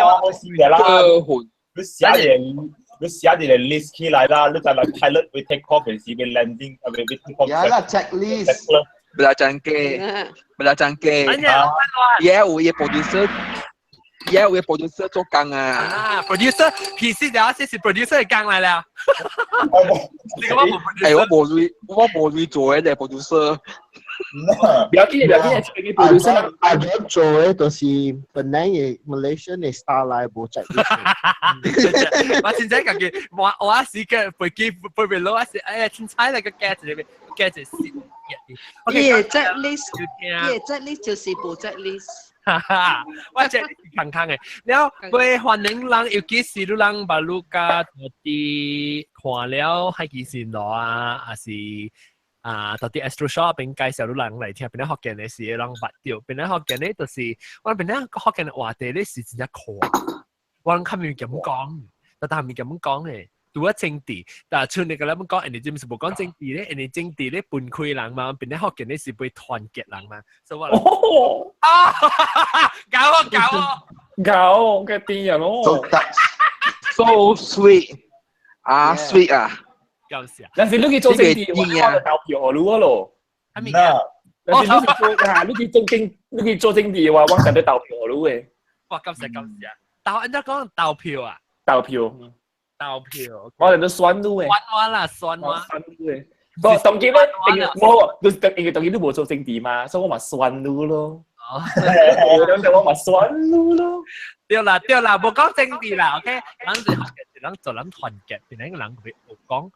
我試嘅啦，你寫啲 list 起來啦，你就嚟 pilot 會 take off 嘅時會 landing，會 take off。呀啦 checklist。belajar ya uye producer 做工啊producer PC 就先是 producer 嘅工嚟啦。我冇做嘅 producer。不要緊，係 producer。阿John 做嘅都是本來嘅 Malaysian 嘅 star 嚟冇 checklist。我現在感覺我是個飛機飛唔落，我是哎凊彩嚟個 get 嚟先。耶 checklist 就是冇 checklist。我即係康康嘅，然後會歡迎人，尤其是你人把路家到底看了係幾時攞啊，還是到底 Astro Shop 邊介紹你人嚟聽，邊啲學嘅呢是人捌掉，邊啲學嘅呢就是我邊啲學嘅話題呢是真係看，我人看面咁講，但係面咁講嘅。讀咗政治，但係像你咁樣講，人哋知唔知冇講政治咧？人哋政治咧分開人嘛，邊啲學嘅咧是會團結人嘛，所以我搞嘅啲人咯 ，so sweet ，sweet 啊，搞笑。但是你去做政治，我就投票我咯咯。係咪啊？但是你去做政治嘅話，我就得投票我咯嘅。哇，咁笑！但人家講投票啊，投票。我哋都選咯嘅，選我。當當然啦，當然都冇做政治嘛，所以我咪選咯。我咪選咯。對啦，冇講政治啦 ，OK。人哋學嘅人做人團結，邊啲人會講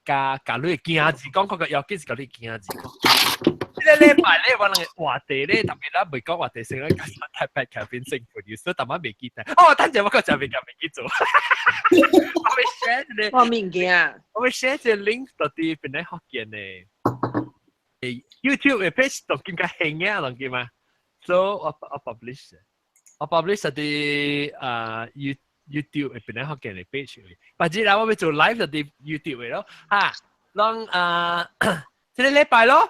假你嘅件事，講嗰個要幾時嗰啲件事。呢禮拜咧，我哋話題咧特別啦，唔係講話題性咧，加上太白劇變成 producer，但係未記得。等陣我個就未記做。我會 share 咧，我明嘅，我會 share 隻 link 到啲邊啲學嘅呢？YouTube 嘅 page 同見嘅興嘅，同見嘛？ So 我 publish 啲YouTube 嘅邊啲學嘅嚟 page 嚟。或者我會做 live 到啲 YouTube 嚟咯，嚇，當即係禮拜咯。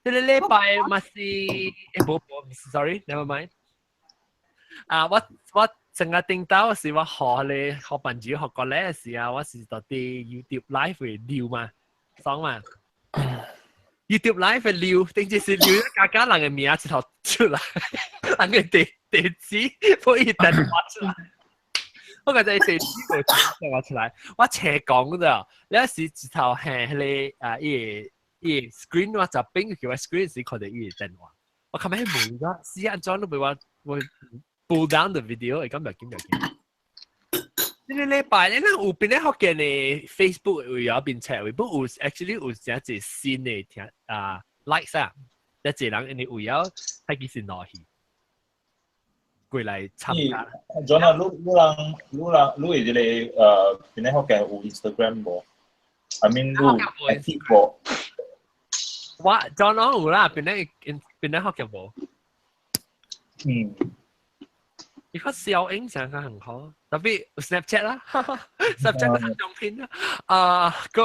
即係禮拜masih sorry，never mind。我成日聽到是我學班主學過咧時啊，我是到啲 YouTube live 會聊嘛，講嘛。YouTube live 會聊，定就是聊一家人嘅名字頭出來，人嘅地址可以等我出來。我覺得地址冇等我出來，我斜講咋，有時直頭係你screen 我就邊叫我 screen 時佢哋電話，我琴日喺門啦，試下裝都俾我 pull down the video， 咁又見。呢禮拜咧，有邊啲學嘅你 Facebook 會有邊冊，不過 actually 有一隻新嘅聽likes 啊，一隻人你會有係幾時落去，過嚟參加。仲有你哋邊啲學嘅有 Instagram 冇 ？I mean 有 active 冇？我裝咗有啦，邊啲學嘅冇？如果小影相嘅很好，特別 Snapchat 啦 ，Snapchat 嗰張照片啦，個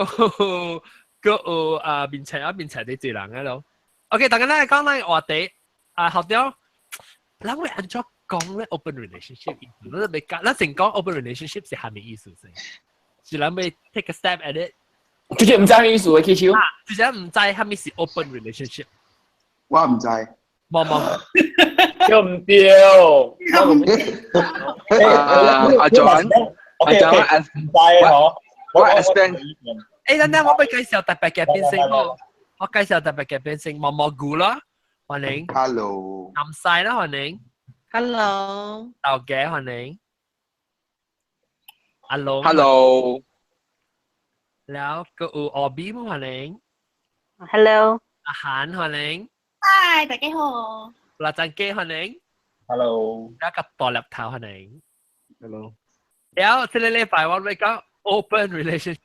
面齊啲智能喺度。OK，大家咧講咧話題學咗，嗱我按咗講咧 open relationship， 嗱成講 open relationship 係係咩意思先？是諗咪 take a step at it？ 直接唔知咩意思嘅 K 超？直接唔知係咩是 open relationship？ 我唔知。冇。對唔對？阿 John，我 explain。等我俾介紹特別嘅變性咯。我介紹特別嘅變性，毛毛菇啦，歡迎。Hello。南晒啦，歡迎。Hello。豆嘅歡迎。Hello。แล้วก็ออบี้歡迎。Hello。อาหาร歡迎。Hi，大家好。ปลาจังเก้歡迎 Hello แล้วก็ปอแลบเท้า歡迎 Hello แล้วที่เล่นไปวันไปก็ open relationship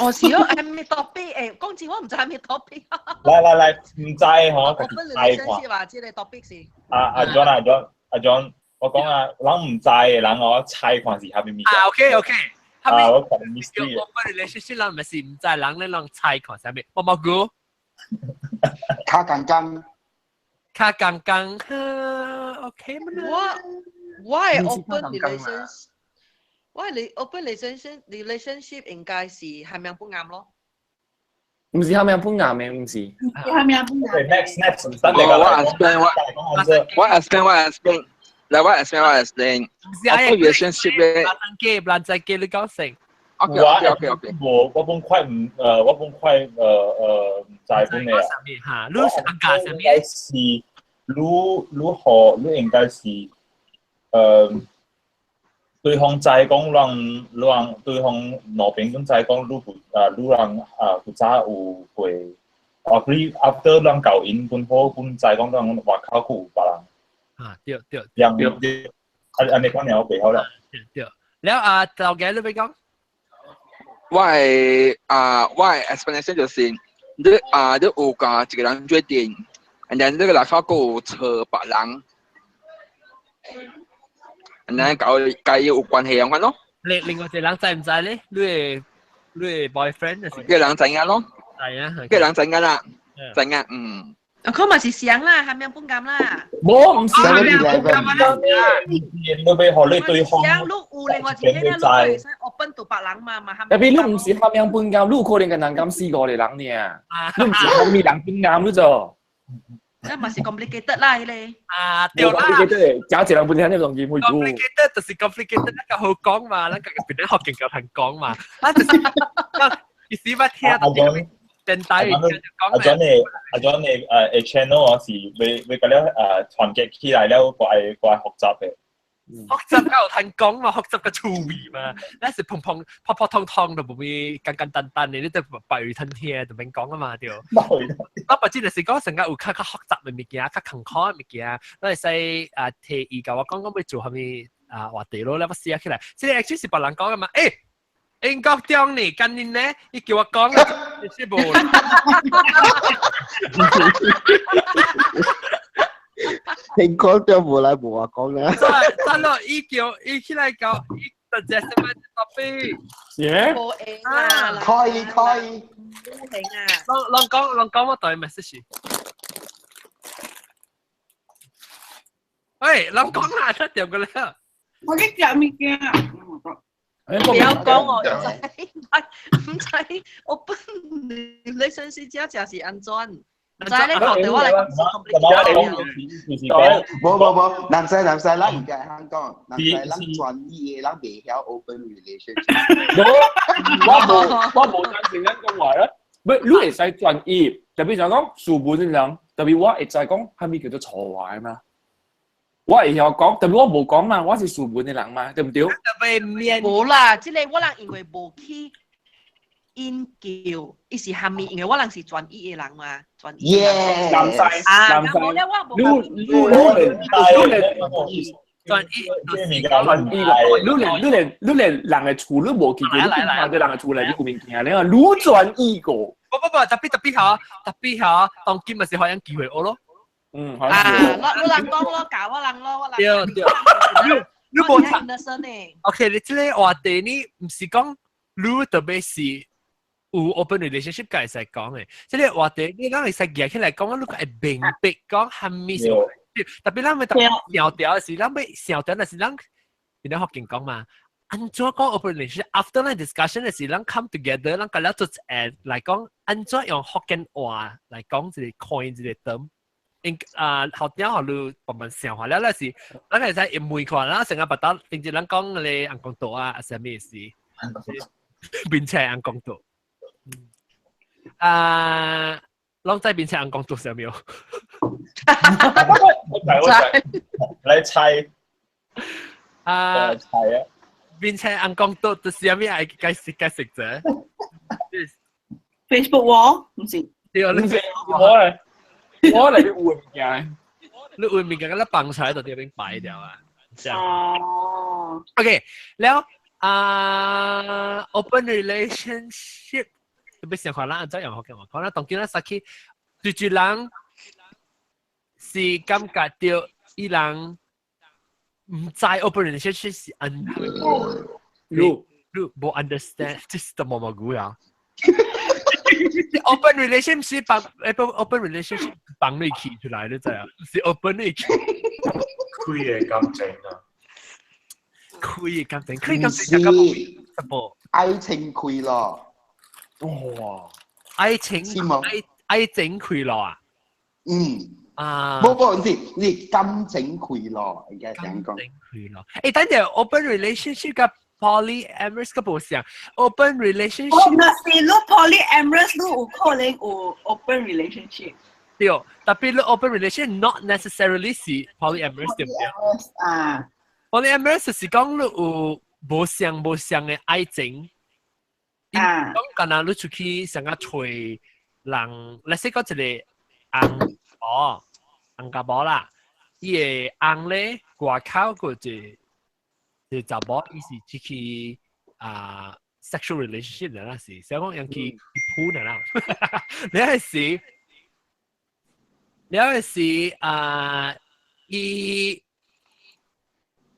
我是咯，係咩 topic？ 誒，公子我唔知係咩 topic。嚟，唔制嗬， open relationship 話知你 topic 是。阿 John，我講啊，人唔制，人我猜看是下邊面。OK，我講 mystery。open relationship 人咪是唔制，人咧人猜看下面，毛毛菇。卡緊筋。卡刚刚，OK 吗？我係 open relationship， 我係 open relationship 應該是係咪不啱咯？唔是係咪半啱嘅？唔是。係咪啊？Okay, next. What explain? Like what explain? Open relationship 咧。爛仔機你講成。OK。我本快唔知本嘅。嚇，你是安家什麼？是你應該是對方在講讓對方那邊咁在講你讓古早有過 agree after 讓教因本好本在講讓外口有別人。對。安尼講了背後啦。對。แล้ว就嘅你俾講。我嘅 explanation 就是你有甲一個人決定，然後你個內口有找別人，然後甲伊有關係咁咯。另外一個人知唔知咧？你嘅 boyfriend 就是。個人知影咯。係啊。個人知影啦，知影佢咪是想啦，係咪半啱啦？冇唔是。7-11你要學你對方。想你有另外一個咧，你係想 open 到別人嘛？特別你唔是喊樣半啱，你有可能跟人咁試過嘅人呢？你唔是喊咪人半啱你就。咁咪是 complicated 啦，你。對啦。假一人半啱呢種嘢會估。complicated 就是 complicated，那個好講嘛，那個邊啲學勁夠人講嘛，意思乜聽到？電台阿 John 嘅channel 我是會嗰啲團結起來了，過嚟學習嘅。學習夠人講嘛，學習嘅趣味嘛，那是碰破通通就唔會簡單嘅，你都白語吞聽就免講啊嘛，對。我不知就是講成日有較學習嘅物件，較konkr嘅物件，我係使提議教我講要做係咪話題咯，你我寫起來，即係actually是別人講嘅嘛，英國中呢，近年咧，你叫我講啊，你是冇。英國中冇嚟冇話講啦。真咯，伊起來講，伊特隻什麼topic？可以。啷講我對 message。喂，啷講啦，出掉個啦。我啲講物件。不要講我，唔使 open relationship 只是安怎？唔知你講對我嚟講冇，男仔，咱唔計香港，男仔咱專業嘅，咱未曉 open relationship。我冇贊成咱講話啦，唔係你會使專業，特別就講書本嘅人，特別我會就係講係咪叫做錯話嘛？我會曉講，特別我冇講嘛，我是書本嘅人嘛，對唔對？冇啦，即係我人因為冇去研究，伊是蝦米？因為我人是專業嘅人嘛，專業。男仔，冇咧，我冇。你連人嘅處都冇見過，你點解對人嘅處嚟呢個物件？你話愈專業個。不，特別嚇，當今咪是可以機會我咯。我人講咯，教我人咯，對，你冇睇得身呢 ？OK， 你即係話題呢，唔是講你特別是有 open relationship 嘅係講嘅，即係話題你講係實際起來講，你係明白講係咪先？特別咱咪特小調嘅時，咱咪小調嘅時，咱你學勁講嘛。安怎講 open relationship after 咱 discussion 嘅時，咱 come together， 咱個了做嚟講，安怎用福建話嚟講一個 coin 一個 term。後邊學你慢慢想下了，那是咱係使每看啦，成日把它平時咱講你硬講道啊，係咩事？變成硬講道。攏在變成硬講道上面。嚟猜。猜啊！變成硬講道就是有咩係解釋啫 ？Facebook wall 唔是？對啊，你我嚟。我嚟啲換嘅，你換面嘅嗰粒棒彩喺度點樣擺掉啊？哦 ，OK， แล้วopen relationship 特別想話啦，即係用學嘅話講啦，當見啦，實際對住人是感覺到伊人唔知 open relationship 是安怎，你冇 understand，即係冇乜嘢啊。open relationship 幫 open relationship 幫你起出來，你知啊？是 open 你起。開嘅感情啊，開嘅感情，開嘅感情就咁乜嘢？愛情開咯，哇！愛情是嗎？愛情開咯啊！啊，唔是，你感情開咯，而家想講。感情開咯。誒，等陣 open relationship กับ polyamorous 個冇相 ，open 我 relationship 那是你 polyamorous 你有可能有 open relationship。對，tapi 你 open relationship not necessarily 是 polyamorous 對唔對？啊， polyamorous 就是講你有無相嘅愛情。啊，講緊啊，你出去想要找人，你識講一個翁家寶啦，伊個翁咧外口個一查某，伊是出去sexual relationship 的啦是，所以講人去鋪的啦，了是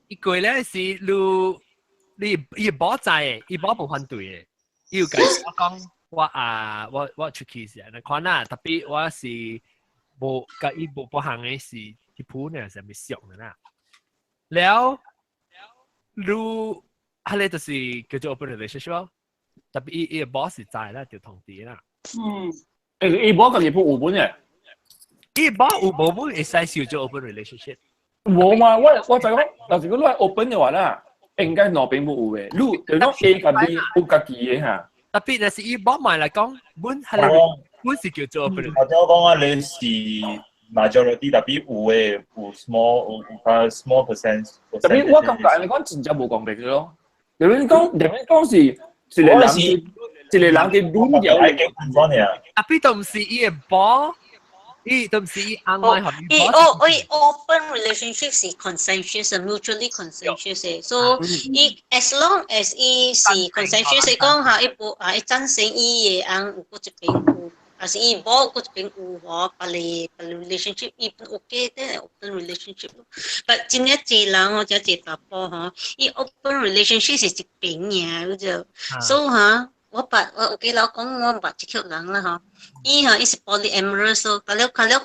伊過咧是你保在嘅，伊保無反對嘅。要計我講我出去時，你看啦，特別我是無甲伊無行嘅是啲鋪呢，係咪熟嘅啦？了，你係咧就是叫做 open relationship 咯，特別伊個 boss 在啦，就同啲啦。伊無甲伊鋪有本嘅，伊boss有無本會使少做 open relationship。無嘛，我就講，但是如果你係 open 嘅話啦。應該兩邊冇有嘅，你就講 A 甲 B 有家己嘅嚇。特別係以幫埋嚟講，本是叫做 open。或者我講啊，你是 majority，特別有 small percent。特別我感覺你講真正冇公平嘅咯。你講是一個人嘅亂有嚟嘅情況啊。特別都唔是伊嘅波。都唔是online open relationship 是 consensuous mutually consensuous 所以as long as 伊是 consensuous 講下伊無伊贊成伊嘅翁有嗰一邊有，還是伊無嗰一邊有喎，別個 relationship 伊 OK 的 open relationship 咯。但真係濟人或者濟大波嗬，伊 open relationship 是一邊嘢，就所以嚇。我有幾老講我捌一條人啦嗬，伊是 polyamorous 咯，甲了看到，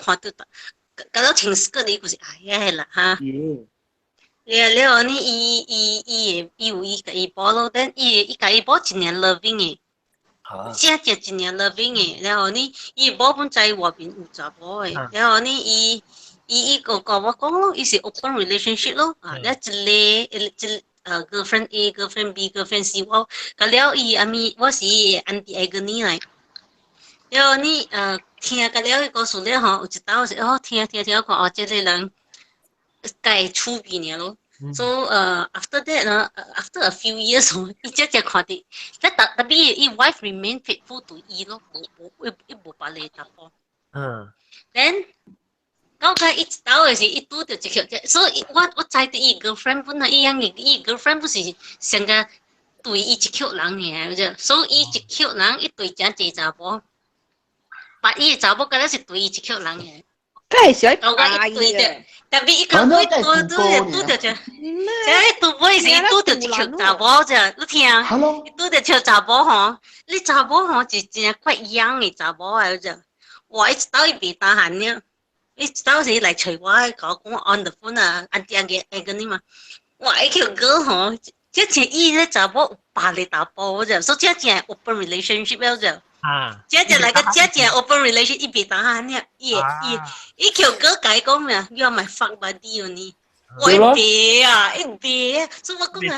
甲了情緒個你就是係啦嚇。了呢伊有伊甲伊保咯，等伊甲伊保一年 loving 嘅，真一年 loving 嘅，然後呢伊保本在外邊有查某嘅，然後呢伊個我講咯，伊是 open relationship 咯，了一girlfriend A、girlfriend B、girlfriend C， 我甲了伊阿咪，我是伊嘅 auntie agony 嚟。然後呢聽甲了伊故事了吼，有一道是聽我看這個人該出邊嘅咯。So after that 呢，after a few years，伊只看啲，特別伊 wife remain faithful to 伊咯，伊無把你打波。Then到佢一到嘅時，伊拄到一條，所以我知道伊 girlfriend 本來伊樣嘅，伊 girlfriend 不是成個對伊一條人嘅，所以伊一條人一對真濟查某，把伊嘅查某嗰陣是對伊一條人嘅。梗係想到佢一對嘅，特別伊講佢拄到啫，即拄尾時伊拄到一條查某啫，你聽，伊拄到條查某吼，你查某吼是真怪樣嘅查某嚟啫，我一到伊別打閒呢。伊當時嚟找我講 on the phone 啊，安啲嘅嗰啲嘛，我一條girl 嗬，即係伊咧查某把你打波啫，所以即係 open relationship 啫，即係嚟個即係 open relationship 一邊打下呢，伊條 girl 解講咩啊 ？You are my fuck buddy 呢？我一別啊，所以我講啊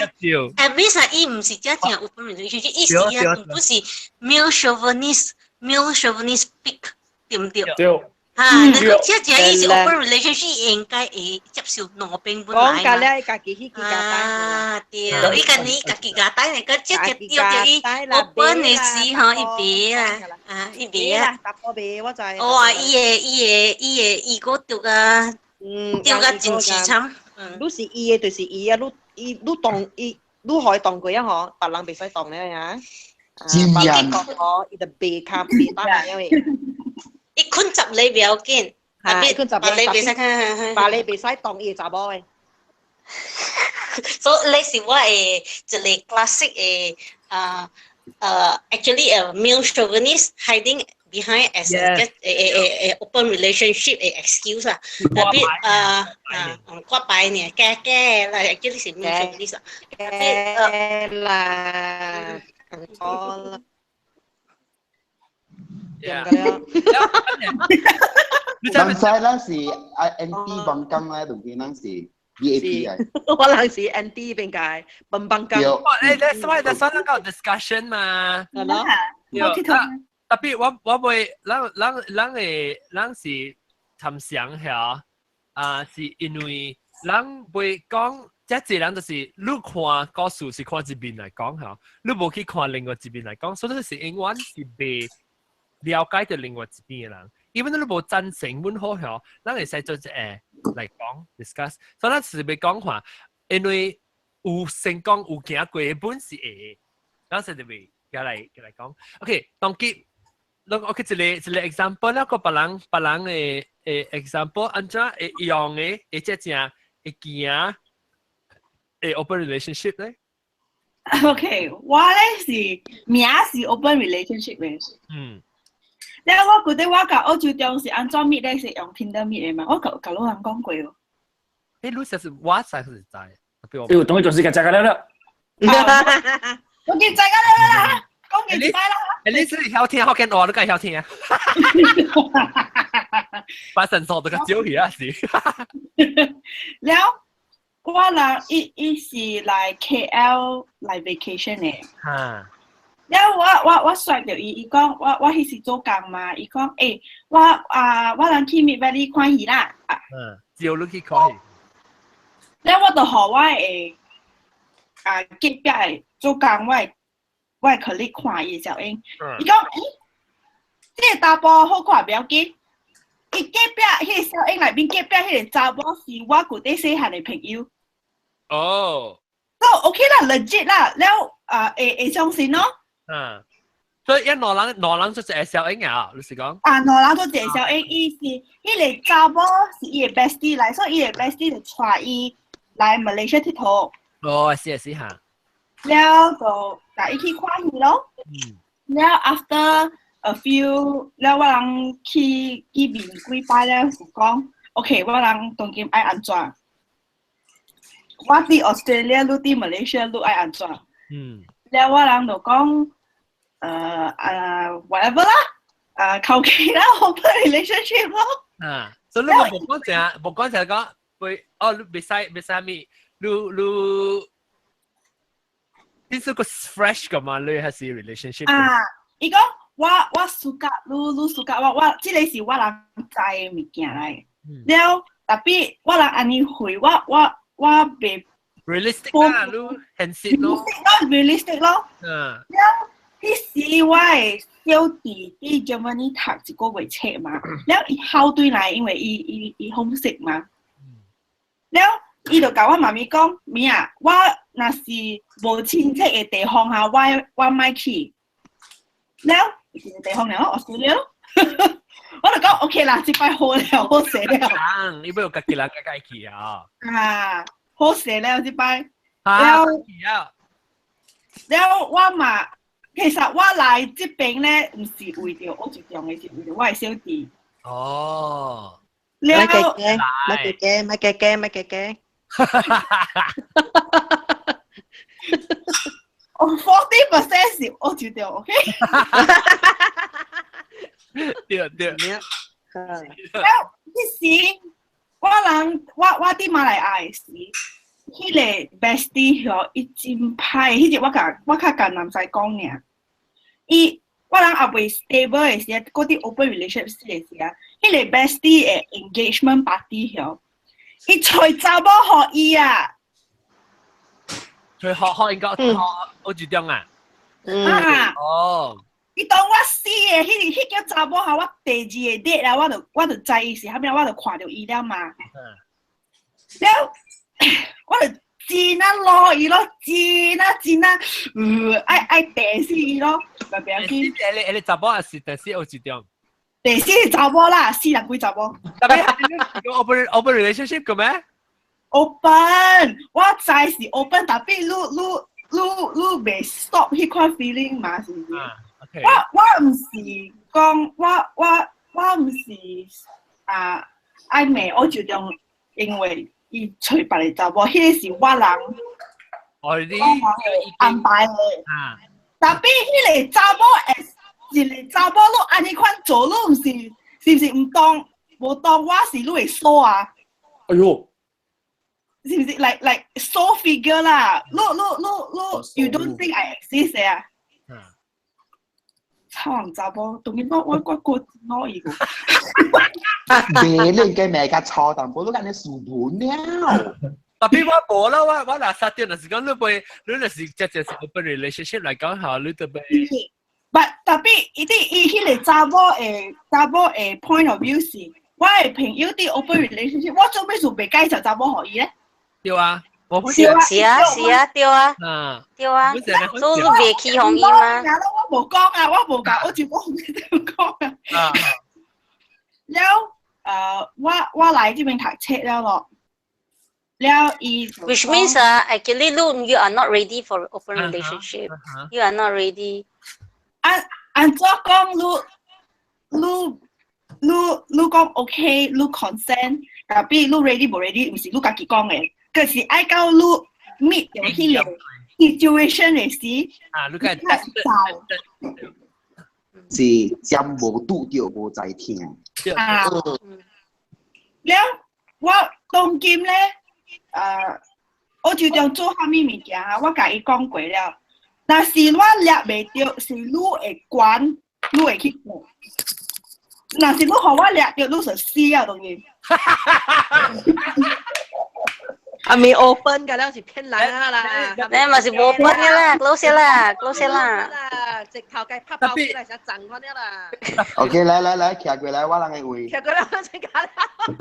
，at least 伊唔是即係 open relationship， 伊是啊，唔是 male chauvinist pick 對唔對？你講即係伊是 open relationship 應該會接受兩邊本來嘛。講㗎咧，家己去家單。對，伊個你家己家單嚟個，即係叫伊 open 嘅時候，伊別啊，伊別啊。搭波別，我就係。我話伊個掉啊，掉個真市場。你是伊嘅就是伊啊，你當伊，你可以當佢啊嗬，別人別使當你啊。真人。我伊就別卡別單因為。伊困集你唔要緊，係困集你別使，把你別使當伊查某嘅。所以你是我誒一個 classic 誒 actually a male chauvinist hiding behind as just a open relationship a excuse lah. Tapi kuat pai ni, kaya lah actually si male chauvinist lah. Tapi lah, all. Dan saya si anti bangkang lah, tu kena si BAP lah. 可能是 anti 邊界，bangkang。That's why 那個 discussion 嘛。係咯。tapi 我會，咱是參詳下，是因為咱會講，即係人就是你看故事是看一邊來講嚇，你無去看另外一邊來講，所以是永遠是被了解到另外一邊嘅人。因為你無贊成本好嚇，咱會使做來講 discuss， 所以咱是被講話，因為有成功有行過嘅本是會，咱是就會嚟講。OK， 當結。OK， 一個 example 啦，個別人嘅example， 安怎會用嘅，會即係會行誒 open relationship 咧。OK， 我咧是名是 open relationship 嘅。咧我覺得我甲澳洲中是安怎 meet 咧，是用 Tinder meet 嘅嘛，我甲老人講過喎。誒，你實是我實是知，哎呦，同佢做時間真係啦。我見大家啦。講幾拜啦！你是曉聽，我見我都梗係曉聽啊！把神數都個招起啊是。แล้ว我人伊是嚟 KL 嚟 vacation 嘅。嚇！แล้ว我刷到伊講我迄時做工嘛，伊講誒我人去 meet very 歡喜啦。招你去歡喜。แล้ว我就學我誒隔壁誒做工我係佢哋看伊小英，伊講即個查甫好看不要緊，伊隔壁迄個小英內面隔壁迄個查甫是我舊底細漢嘅朋友。哦，都 OK 啦 ，legit 啦，แล้ว會相信咯。所以一兩人就是係小英啊，你是講？兩人都係小英，伊是迄個查甫是伊嘅 bestie 嚟，所以伊嘅 bestie 就帶伊來 Malaysia 佚佗。哦，是嚇。แล้ว就帶伊去看戲咯。แล้ว after a few， แล้ว我人去見面幾擺咧，是講 ，OK， 我人當今愛安怎？我喺 Australia， 你喺 Malaysia， 你愛安怎？แล้ว我人就講，whatever 啦，求其啦 ，open relationship 咯。所以你冇講就係講，你別使咪，你。呢個 fresh 㗎嘛？你係是 relationship 伊講我suka 你 suka 我，即個是我人知嘅物件嚟。了，特別我人安尼回我袂 realistic 啦，你現實咯。realistic 咯。了，迄時我嘅小弟喺 Germany 讀一個月冊嘛，了伊校對來，因為伊 homesick 嘛。了。伊就甲我媽咪講，咪啊，我若是無親戚嘅地方下，我咪去。了，一個地方了，我輸了。我就講 OK 啦，這擺好了，好勢了。你不要家己人家去啊。好勢了，這擺。了，我嘛，其實我來這邊咧，唔是為着我最重嘅，是為着我嘅小弟。哦。咪嘅。我 40% 是我就掉 ，OK？ 對。แล้วที่時我啲馬來亞時，迄個 bestie 嗬，伊真歹，迄個我較甲男仔講嘅，我人也未 stable 嘅時，嗰啲 open relationship 嘅時啊，迄個 bestie 嘅 engagement party 嗬，伊找查某互伊啊。佢學應該學澳洲中啊。哦。伊當我死嘅，迄個查某下我第二個 date 啦，我就知伊是蝦米，我就看到伊了嘛。了，我就真啊攞伊咯，真啊，愛第死伊咯，特別係。你查某也是第四澳洲中。第四查某啦，4人幾查某。特別係你 open relationship 嘅咩？ open， 我知是 open， 但係你未 stop 迄款 feeling 嘛，是毋是？OK。我毋是讲我毋是爱美，我就用因為伊找別個查某，迄個是我人安排的。但比迄個查某會一個查某攏安尼款做，攏毋是毋當無當我是攏會數啊？哎呦！是唔是 like soul figure 啦？You don't think I exist 啊？操人查甫，當然我攞伊個。別你嘅咩嘅錯，但我都間你薯本了。特別我無啦，我嗱殺掉，就是講你就是直接是 open relationship 嚟講下，你特別。特別伊迄個查某嘅 point of view 是，我嘅朋友啲 open relationship，我做咩事未介紹查某互伊咧？對啊，我是啊，對啊，對啊，所以你未起哄伊嘛？我無講啊，我就講唔識講啊。了，我來這邊讀冊了咯。了，伊 Which means actually you are not ready for open relationship. You are not ready. 按照講你講 OK， 你 consent， 但係你 ready 無 ready， 唔是你家己講嘅。可是愛到你 meet 到迄個 situation 嘅時，你該是針無拄着無在聽。了，我當今咧，我就當做蝦米物件啊？我甲伊講過了，但是我掠袂着，是你會管，你會去做。若是你互我掠着，你就死啊！當然。未 open 㗎，你是騙人啦！你咪是冇 open 嘅啦 ，close 啦，直頭計拍爆出嚟就震嗰啲啦。OK， 來，騎過來，我人嘅位。騎過來，我真假啦！我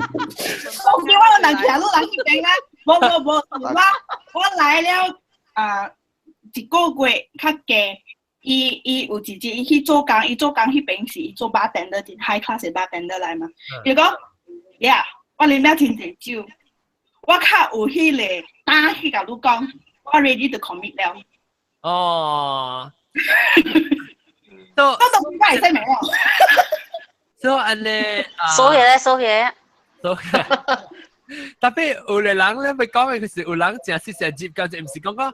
叫我人騎，你人去邊啊？冇，我來了一個月較加，伊有一日伊去做工，伊做工迄邊是伊做bartender，真 high class 嘅bartender來嘛。伊講，呀，我啉了真濟酒。我較有迄個膽去甲你講，我 ready to commit 了。哦。都唔該使咩啊？所以安尼收起。特別有個人咧，咪講嘅佢是有人真係成接近，就唔是講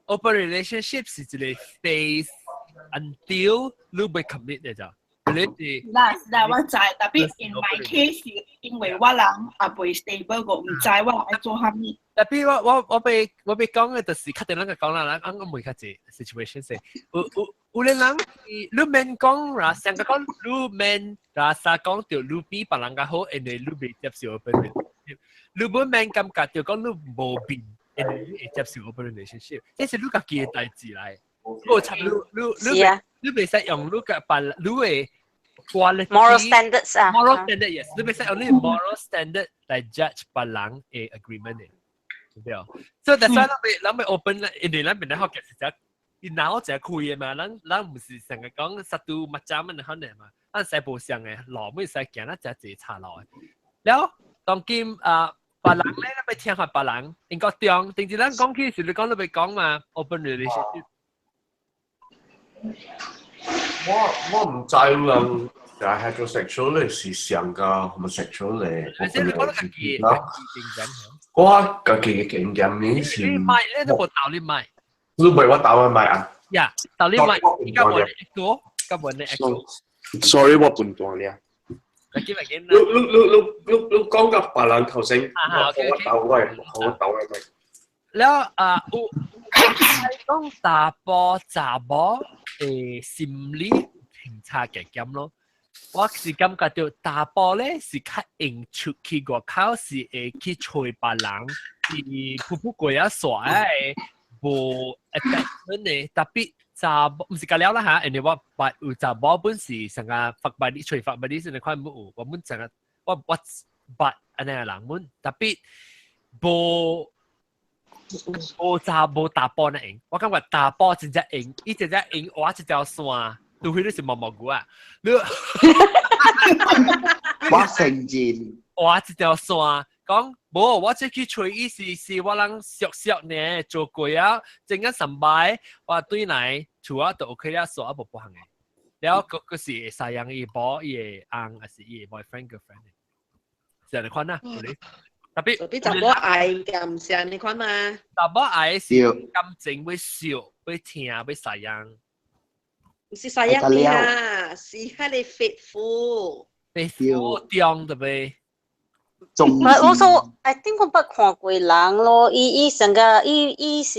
open relationship 是一個 phase until 你未 commit 嘅咋。是啦，我知，特別 in my case 因為我人也未 stable 個，唔知我人愛做蝦米。特別我被講嘅就是確定咱個講啦，咱我問下子 situation 係，有啲人你免講啦，成個講你免啦，啥講到你比別人較好，因為你未接受 open relationship， 你唔免感覺到講你無變，因為你會接受 open relationship，這是你家己嘅代誌嚟。我插你未使用你嘅別你嘅。Moral standards moral standard yes 你咪使用呢 moral standard 嚟 judge 別人嘅 agreement 嘅，對唔對？所以但係咱咪 open 啦，因為咱邊咧學嘅是只，你腦只開嘅嘛，咱唔是成日講實到物質乜可能嘛，咱細部上嘅路咪使行啦，只查落嘅。แล้ว當今別人咧，咱咪聽下別人，英國中，定住咱講起時，你講你咪講嘛 ，open relationship。我唔知啦，但係 heterosexual 咧是上個 homosexual 咧，我家己嘅經驗呢是。你買咧都冇道理買。你唔係我答我買啊？呀，道理買，而家我哋一個，今日你一個。Sorry， 我笨蛋咧。你講嘅別人頭先，我答我咪。แล้ว講大波查某嘅心理評價嘅咁咯，我是感覺到大波咧是較應出去外口是會去找別人，是噗過一耍誒無 attachment 嘅，特別查某唔是咁了啦嚇，人哋我白有查某本是成個發白啲，找發白啲先嚟看冇，我們成個我白安尼個人們特別無。冇打波那贏，我感覺打波真正贏，伊真正贏，我一條線，除非你是毛毛菇啊，你我承認，我一條線，講冇，我即去隨意是我人熟呢做過啊，正緊神拜，我對嚟除咗都 OK 啦，所有冇行嘅。然後嗰時細樣伊波伊硬，還是伊 boyfriend girlfriend 嘅，成日看啦，特別查某愛嘅唔是你看嘛？查某愛是感情會笑，會聽，會細樣。唔是細樣你啊，是係你 faithful 中對未？But also, I think 我不看過人咯，伊成個伊是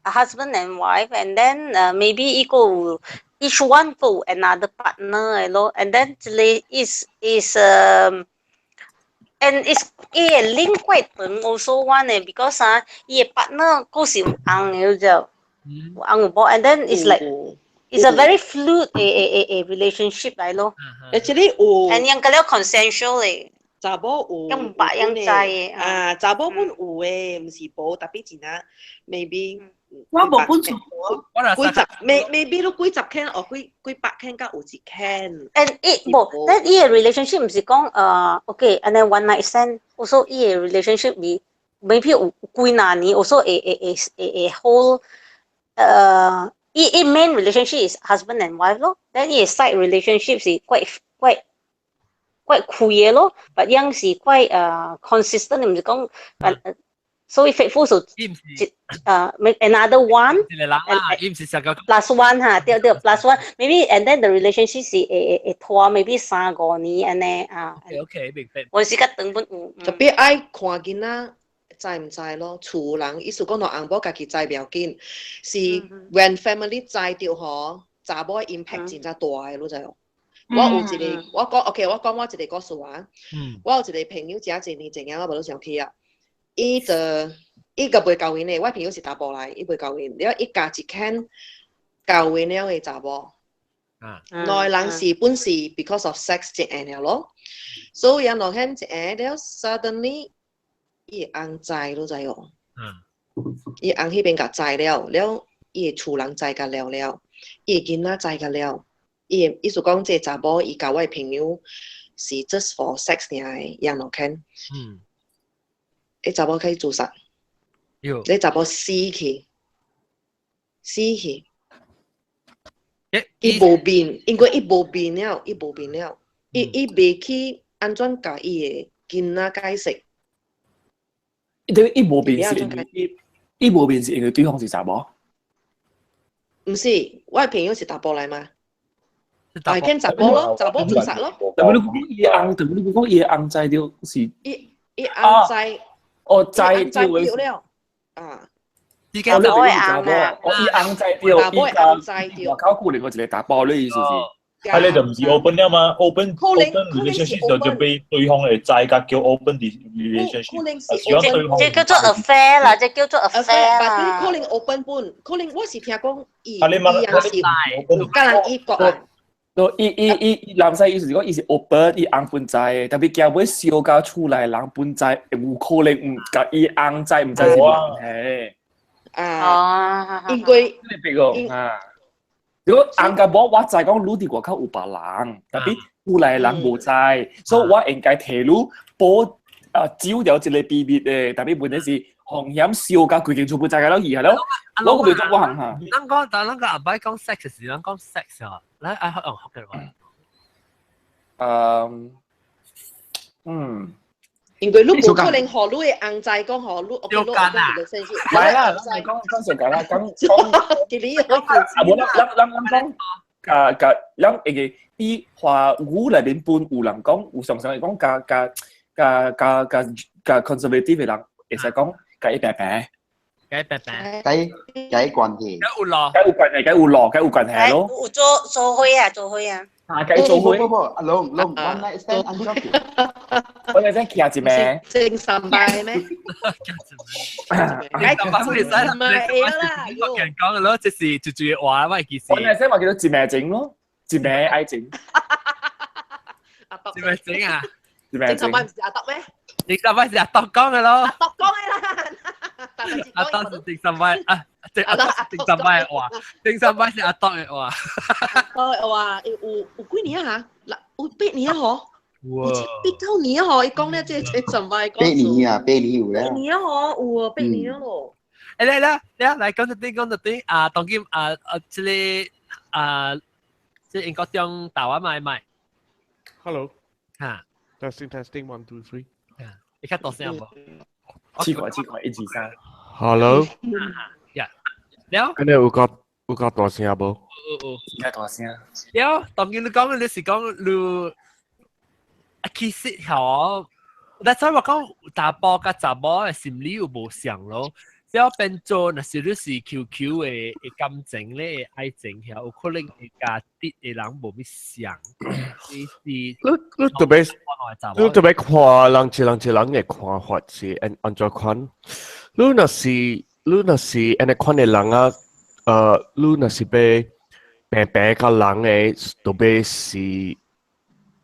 husband and wife, and then maybe 伊個each one for another partner 嘅咯 ，and then is and it's link quite長 also one 嘅 because 伊個 partner 嗰時硬嘅就硬有波 ，and then it's like it's a very fluid a relationship 嚟咯。Actually 有 ，and 樣個了 consensual 嘅。查某有，咁白樣制嘅啊，查某本有嘅，唔是冇特別錢啊 ，maybe 我冇本數，幾十 maybe 都幾十 can 或幾百 can 加有一 can。And it 冇，但係呢個 relationship 唔是講OK，and then one night stand also 呢個 relationship 咪 maybe 有幾廿年 also a whole main relationship is husband and wife 咯，但係 side relationship 是 quite 攰嘢咯，但樣是 quite consistent， 唔是講所以 faithful 就another one， plus one 嚇，對 plus one maybe and then the relationship 是拖 maybe 3-5年安尼啊。OK， 明白。我是個等本有。特別愛看囡仔知唔知咯？厝人意思講到翁某家己知唔要緊，是 when family 知到嗬，查某 impact 真正大嘅，你知無？我有一個，我講 OK， 我講我一個故事啊。我有一個朋友，真一年我無都上去啊。伊個未交婚嘅，我朋友是查甫來，伊未交婚，了伊嫁一間交婚了嘅查某。內人是本是 because of sex 一下了咯，所以人落向一下了 ，suddenly 伊翁知都知哦。伊翁迄邊甲知了，了伊個厝人知甲了了，伊個囡仔知甲了。意思講，這查某伊交我朋友是 just for sex 爾嘅，人落看。你查某可以自殺，你查某死去。伊無變，因為伊無變了，伊未去安怎甲伊嘅囡仔解釋。伊無變是因為對方是查某？唔是，我嘅朋友是查甫來嘛。大間查甫咯，查甫自殺咯。但係你講伊講伊翁知了是伊翁知，知了啊！而家就係翁啊！伊翁知了，伊靠顧另外一個打包咧意思是。係你就唔是 open 了嘛 ？open relationship 就俾對方嚟制格叫 open relationship。這叫做 affair 啦，這叫做 affair 啦。可能 open 本，可能我是聽講伊係是加人伊國啊。伊男仔意思是講，伊是 open， 伊翁本知，特別叫尾小家出來人本知，有可能唔甲伊翁知唔知是問題。因為如果翁甲某我知講，你伫外口有別人，特別出來人無知，所以我應該提你保照掉一個秘密嘅，特別問題是紅險小家規間全部知嘅咯，而係咯，攞個嚟做行嚇。但係阿伯講 sex 時，講 sex 啊，你愛學嘅話，因為你冇可能學你嘅翁知講學你，我講你先先。係啦，講上緊啦，講你可以冇啦，諗諗誒啲話語裏邊半有人講，有常常係講加 conservative 嘅人，會使講加一白白。解關係，解有關係咯。有做會啊，解做會。龍 one night stand 安怎叫？我哋真騎一名。正神拜咩？解咁唔使啦，個人講嘅咯，即是就住話乜件事。我哋先話叫做自命整咯，自命愛整。自命整啊？正神拜唔是阿德咩？正神拜是阿德講嘅咯。阿德講嘅啦。阿德是正神拜啊，阿德是正神拜嘅話，正神拜是阿德嘅話。話有幾年啊嚇？嗱，有8年啊嗬。逼到你哦，伊讲咧即係怎麼講？八年啊，8年有咧。8年哦，有啊，8年咯。嚟講到啲啊，當今即係即係英國中台灣買 Hello 嚇 testing 1 2 3你看多聲冇？試過1 2 3 Hello 呀，แล้ว今日有個大聲冇？而家大聲。แล้ว當今你講你是講你其實係但係我講查甫甲查某嘅心理有無相咯？只要變做那是你是 QQ 嘅感情咧，愛情係有可能會加啲嘅人無咩相。你特別看人一人嘅看法是按怎款？你若是安尼款嘅人啊，你若是被白甲人嘅，特別是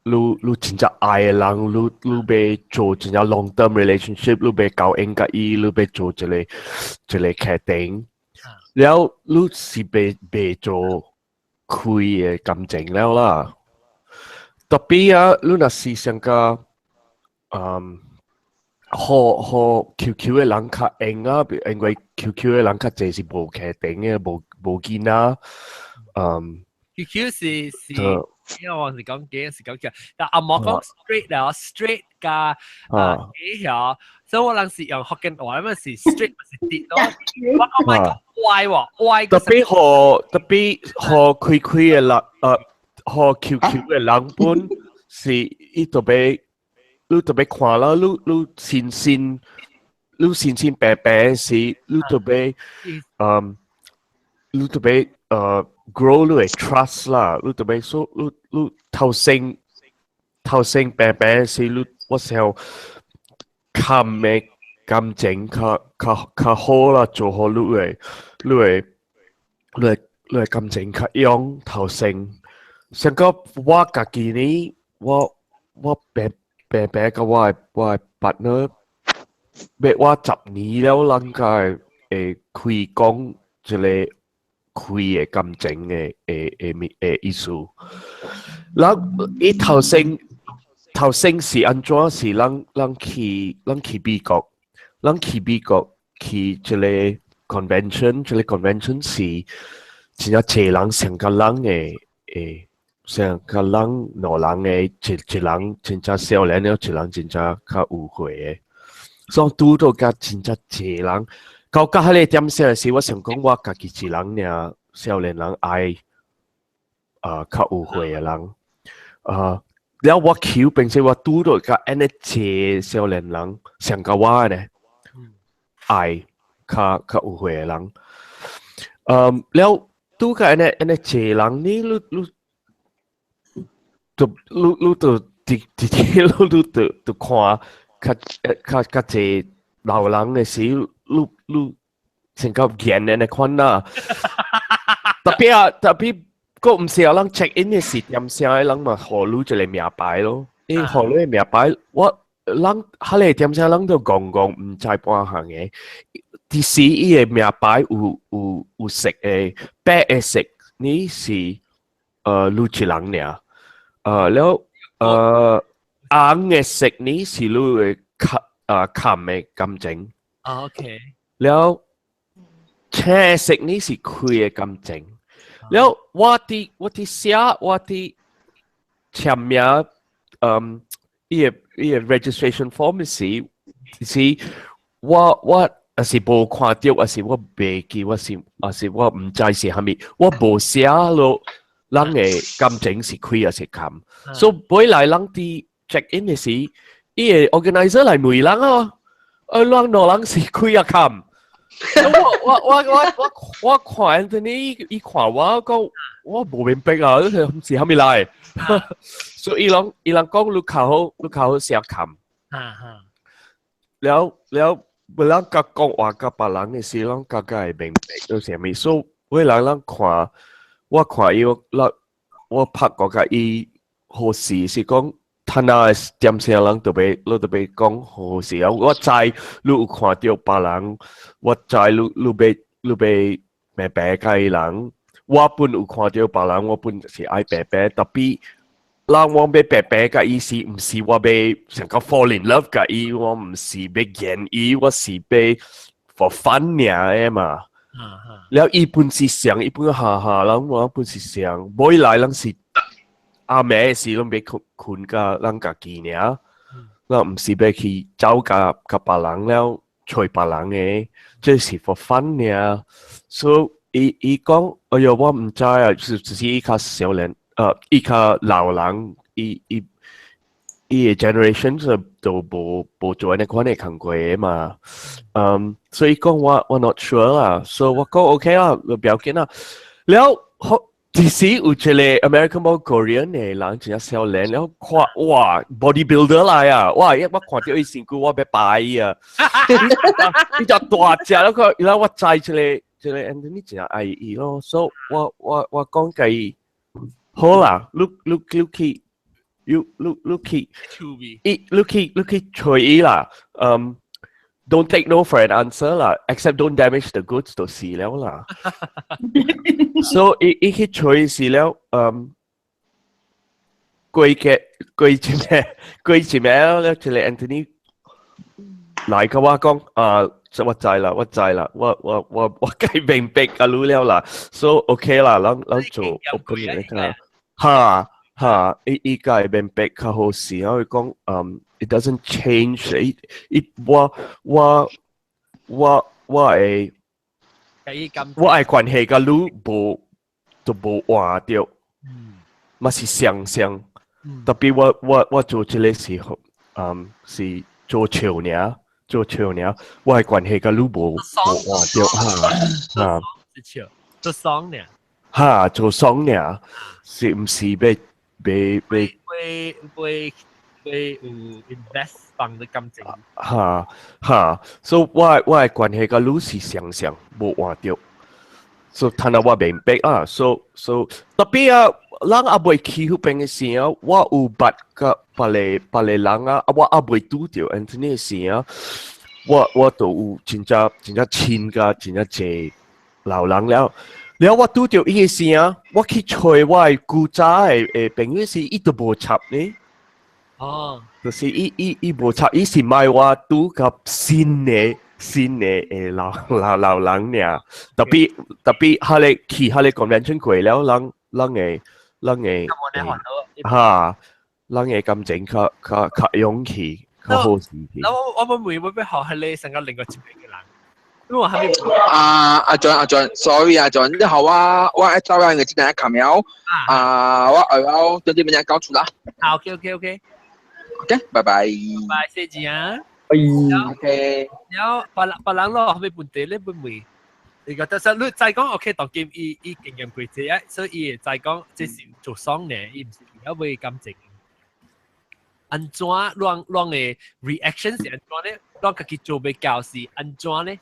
你真正愛嘅人，你要做真正 long term relationship， 你要交應甲伊，你要做一個決定，然後你是被做開嘅感情了啦。特別啊，你若是想個和 QQ 嘅人較應啊，因為 QQ 嘅人較濟是無決定嘅，無囡仔QQ 是。因為我是講幾時講嘅，但阿莫講 straight 啦 ，straight 加幾條，所以我諗是用福建話，因為是 straight 是跌咯。我講咪講歪喎，歪。特別和開嘅人，和 QQ 嘅人本是伊特別看啦，你先白白是，你特別grow 你嘅 trust 啦，你特別說你頭先白白是你我時候看嘅感情較好啦，做好你嘅感情較用頭先，像個我家己呢，我白個我嘅 partner， 我10年了，人家會開講一個。開嘅感情嘅意思，嗱，伊頭先是安怎是人去美國去一個 convention 是真係濟人上個人嘅上個人兩人嘅一人真係少年了，一人真係較有會嘅，所以拄到甲真係濟人。到迄個點時是，我想講我家己一人爾，少年人愛較有會嘅人，了我求並且我拄到甲安尼濟少年人，上甲我呢愛較有會嘅人，了拄甲安尼濟人呢，你就看較濟老人嘅時。你成個見人嘅款啦，特別個唔少人 check in 嘅時點聲嘅人嘛，學你一個名牌咯。學你嘅名牌，我人迄個點聲人都講唔知半行嘅。啲時伊嘅名牌有色嘅，白嘅色呢是你一人爾，了紅嘅色呢是你嘅冚嘅感情。OK。แล้วแค่สิ่งนี้สิคุยกันจริงแล้วว่าที่เสียว่าที่เชื่อมregistration form สิว่าสิบ่看到สิว่าเบกีว่าสิว่า唔知是係咪ว่าบ่寫咯人嘅感情是คุย是คำ so 每嚟人ที่ check in 嘅時伊個 organizer 嚟問人啊人兩人是開啊冚，我看到你，伊看我講，我冇明白啊，是蝦米來？所以伊人講你較好寫冚，了不人甲講話甲別人嘅時，人甲會明白到蝦米，所以每人看，我看伊我拍過甲伊好事是講。睇下點聲人特別講好事啊！我知你有看到別人，我知你被白嘅人，我本有看到別人，我本是愛白，特別人我被白白嘅意思，唔是我被成個 fall in love 嘅意，我唔是被見意，我是被 for fun 嘅嘛。แล้วอีปุ่นสีเสียงอีปุ่นฮ่าแล้วว่าปุ่นสีเสียงบ่อยหลายลังสิอาแม่สิลงไปคุณกับลังกะกีเนี่ยแล้ว唔是ไป去走กับปาหลังแล้วช่วยปาหลังเอง即是 for fun เนี่ย so อี講哎呀我唔知啊只是依家小人依家老人อีgeneration 就冇做呢款嘅行為嘛，所以講我 not sure 啦，所以我講 OK 啦，唔要緊啦。แล้ว即使有一個 American 冇 Korean 嘅人真係少年，แล้ว看哇 bodybuilder 嚟啊，哇！我看到伊身軀我要擺啊，伊就大隻，แล้ว我知一個 Anthony 真係愛伊咯，所以我講佢好啦，look隨意啦，don't take no for an answer 啦 ，except don't damage the goods 就是了啦。so 一去隨是了，貴咩了，就嚟 Anthony 嚟嘅話講我知啦，我計明白嘅รู้了啦 ，so OK 啦，咱做 open 嘅嚇。依家เป็นเป็กเขา好事，我講it doesn't change，我係關係嘅路都冇換掉，咪是相，特別我做這個時候，是做潮呢，我係關係嘅路冇換掉嚇，做桑呢，嚇做桑呢，是唔是被 invest 放啲感情。所以我係關係嘅路是相冇換掉，所以睇下我明白啊，所以特別啊，人阿未去嗰邊嘅時候，我有捌個別個人啊，我阿未拄到 Anthony 嘅時候，我都有真正親嘅真正濟老人了。แล้วว่าตู้เดียวอีกสิ่งว่าคิดช่วยว่ากูจะเป็นวิธีอีตัวโบชับนี่就是อีโบชับอีสิ่งไม่ว่าตู้กับ新嘅老人เนี่ย特別佢哋去佢哋 convention 過แล้ว人嘅感情較勇氣較好事แล้ว我會唔會學佢哋成個另個接觸嘅人？阿 John，sorry 阿 John，你好啊，我找人嘅今日卡苗，我要等啲咩搞出啦。OK，拜拜，謝謝啊。OK。แล้วปะหลังเราเขาไปปุ่นเตะเล่นปุ่นมือ你覺得實你再講 OK 當 game 伊經驗規則啊，所以再講即是做爽呢，伊唔是而家會感情。安怎讓嘅 reaction 是安怎呢？讓自己做比較是安怎呢？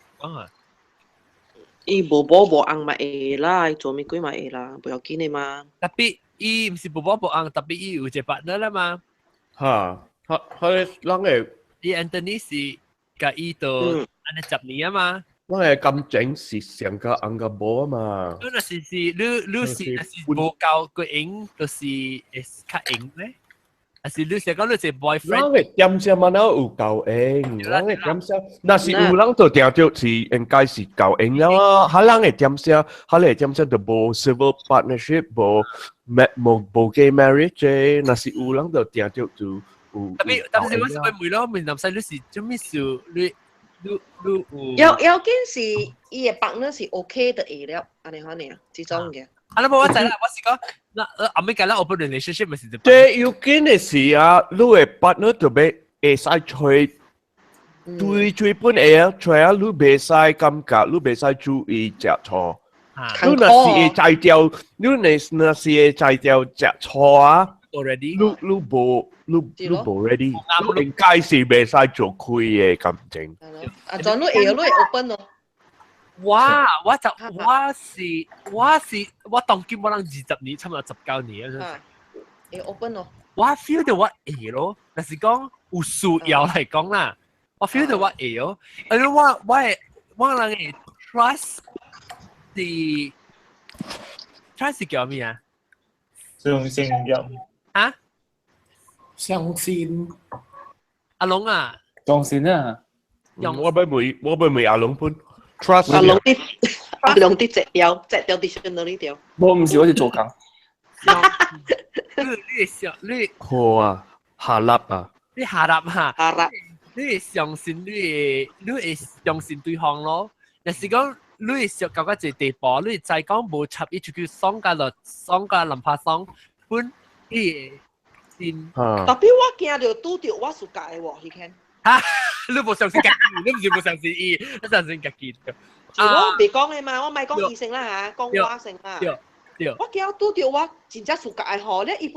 伊無寶無紅嘛會啦，做咩鬼嘛會啦，不要緊的嘛。特別伊唔是無寶無紅，特別伊有一個 partner 啦嘛。佢人嘅伊 Anthony 是甲伊到安尼10年啊嘛。人嘅感情是上個紅個無啊嘛。你若是無夠個型，就是會較型咧。還是你成講你係 boyfriend？人嘅點聲嘛，有夠型。人嘅點聲，那是有人就定着是應該是夠型啦。佢人嘅點聲就無 civil partnership，無 gay marriage，那是有人就定着就有。但係我是會問咯，問男仔你是做咩事？你有件事，伊嘅 partner 是 OK 的會了，安尼呢，這種嘅。啊，冇我知啦，我是講，後尾間啦 open relationship 咪是就。即有件嘅事啊，你嘅 partner 就俾會使吹，對本會啊，吹啊，你袂使感覺，你袂使注意食錯。你若是會摘掉，你若是會摘掉食錯啊 ，already， 你無 ready， 你應該是袂使做開嘅感情。啊，仲你會 open 咯。哇！我當見我人20年，差唔多19年啊！會 open 咯。我 feel 到我會咯，但是講有需要嚟講啦，我 feel 到我會咯。而我人嘅 trust 是叫咩啊？信任。啊？相信阿龍啊，相信啊，我俾阿龍搬 trust 阿龍啲隻條 dictionary 條。我唔是好似做工。你好啊，下粒啊，你下立嚇，下立，你會相信你會相信對方咯。但是講你會上到一個地步，你再講無插一出去爽架落爽架淋拍爽，本你先。特別我驚到拄到我暑假嘅喎，你看。嚇，你無相信自己，你唔是無相信伊，你相信自己。我未講嘅嘛，我咪講異性啦嚇，講話性啦。我驚拄到我真正暑假嘅嗬，咧伊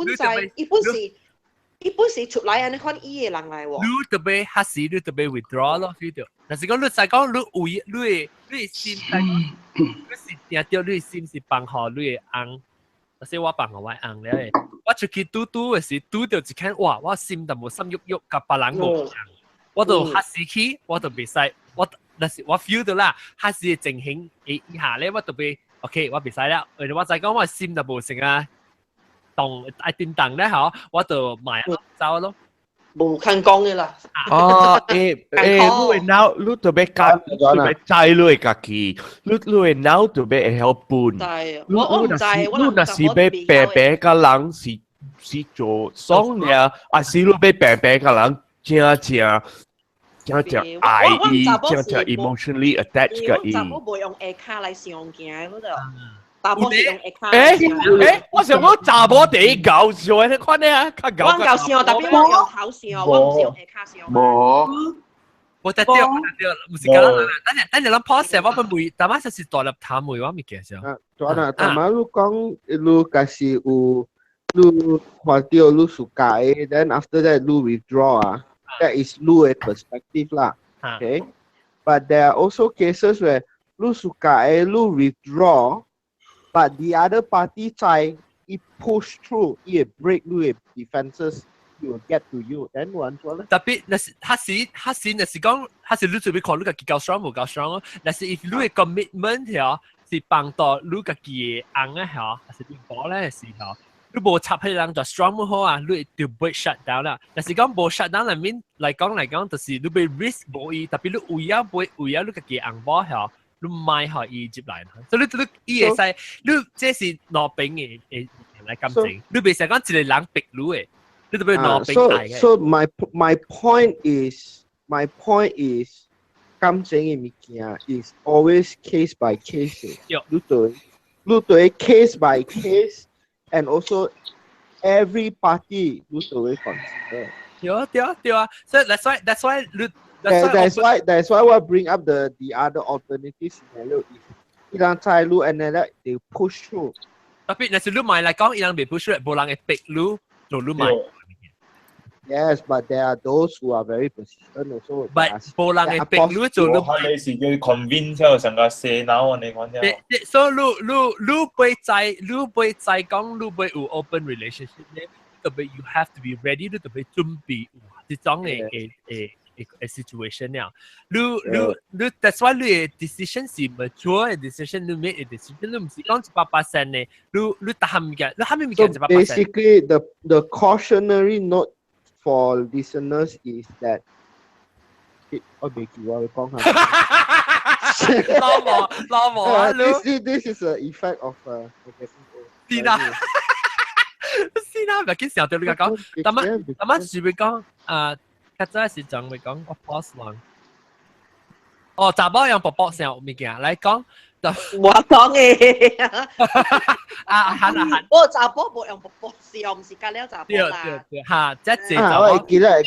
本是出來安尼款伊嘅人嚟喎。你特別嚇死，你特別 withdraw 咯 ，feel 到。但是講你再講你心態，你是定掉你心是放好你嘅紅，但是我放好我紅咧。我出去拄嘅時，拄到一看哇，我心就無心喐喐，甲別人無紅，我就嚇死去，我就袂使，但是我 feel 到啦，嚇死嘅情形以下咧，我特別 OK， 我袂使啦。我再講我心就無成啊。動愛叮當咧嗬，我就買走咯。無肯講嘅啦。哦，你會now，你特別夾，特別制你家己，你會now特別會help伴。我唔制，你那是俾白白個人是做爽嘅，還是你俾白白個人正愛伊，正 emotionally attached 嘅伊。我冇用下卡嚟上鏡嗰度。查某是用下卡。我想講查某第搞笑嘅，你看咧，較搞。我搞笑，特別我用頭上，我唔是用下卡上。冇。我得掉，唔是咁啦。等陣諗 pause， 我份梅，但係實是大粒淡梅，我未記上。做啦，但係你講，你假使有，你花掉你暑假嘅 ，then after that 你 withdraw 啊 ，that is 你嘅 perspective 啦 ，okay。But there are also cases where 你暑假嘅你 withdraw。But the other party try, it push through, it break your defenses, it will get to you. Then one one. 特別那是那是講，那是你準備看你個夠 strong 冇夠 strong 咯。但是 if 你嘅 commitment 係是幫到你個嘅硬嘅係，但是你講咧是係，你冇插起人就 strong 冇好啊，你就 break shut down 啦。但是講冇 shut down 裏面嚟講，就是你被 risk 冇伊，特別你為咗你個嘅硬波係。你買學伊接嚟，所以你伊會使，你這是攞兵嘅嚟感情，你袂使講一個人逼你嘅，你特別攞兵嚟嘅。So my point is 感情嘅物件 is always case by case。你對 case by case and also every party 你都會 consider。對啊，所以 that's why 你。That's why I bring up the other alternative scenario. Ilang try lu and then they push through. Tapi nasi lu main like kau ilang be push through, bolang pick lu, lu main. Yes, but there are those who are very persistent also. But bolang pick lu, so lu. 你是要 convince 之後成個射腦你講啫。So lu 被再講lu 被有 open relationship 咧，特別 you have to be ready， 特別準備呢種a situation now. That's why the decision is mature. Decision you make a decision. You mesti講100%呢。你tahan嘅，你hamil嘅 100%. Basically, the cautionary note for listeners is that. Okay, 我會講下。老母 This is an effect of先啦，唔係幾時候對你講？但係住會講較早時陣會講我 pause lang。哦，查某用薄薄聲物件嚟講，就我講嘅。行。我查甫冇用薄薄聲，唔是隔了查甫啦。嚇，即係查某。記得。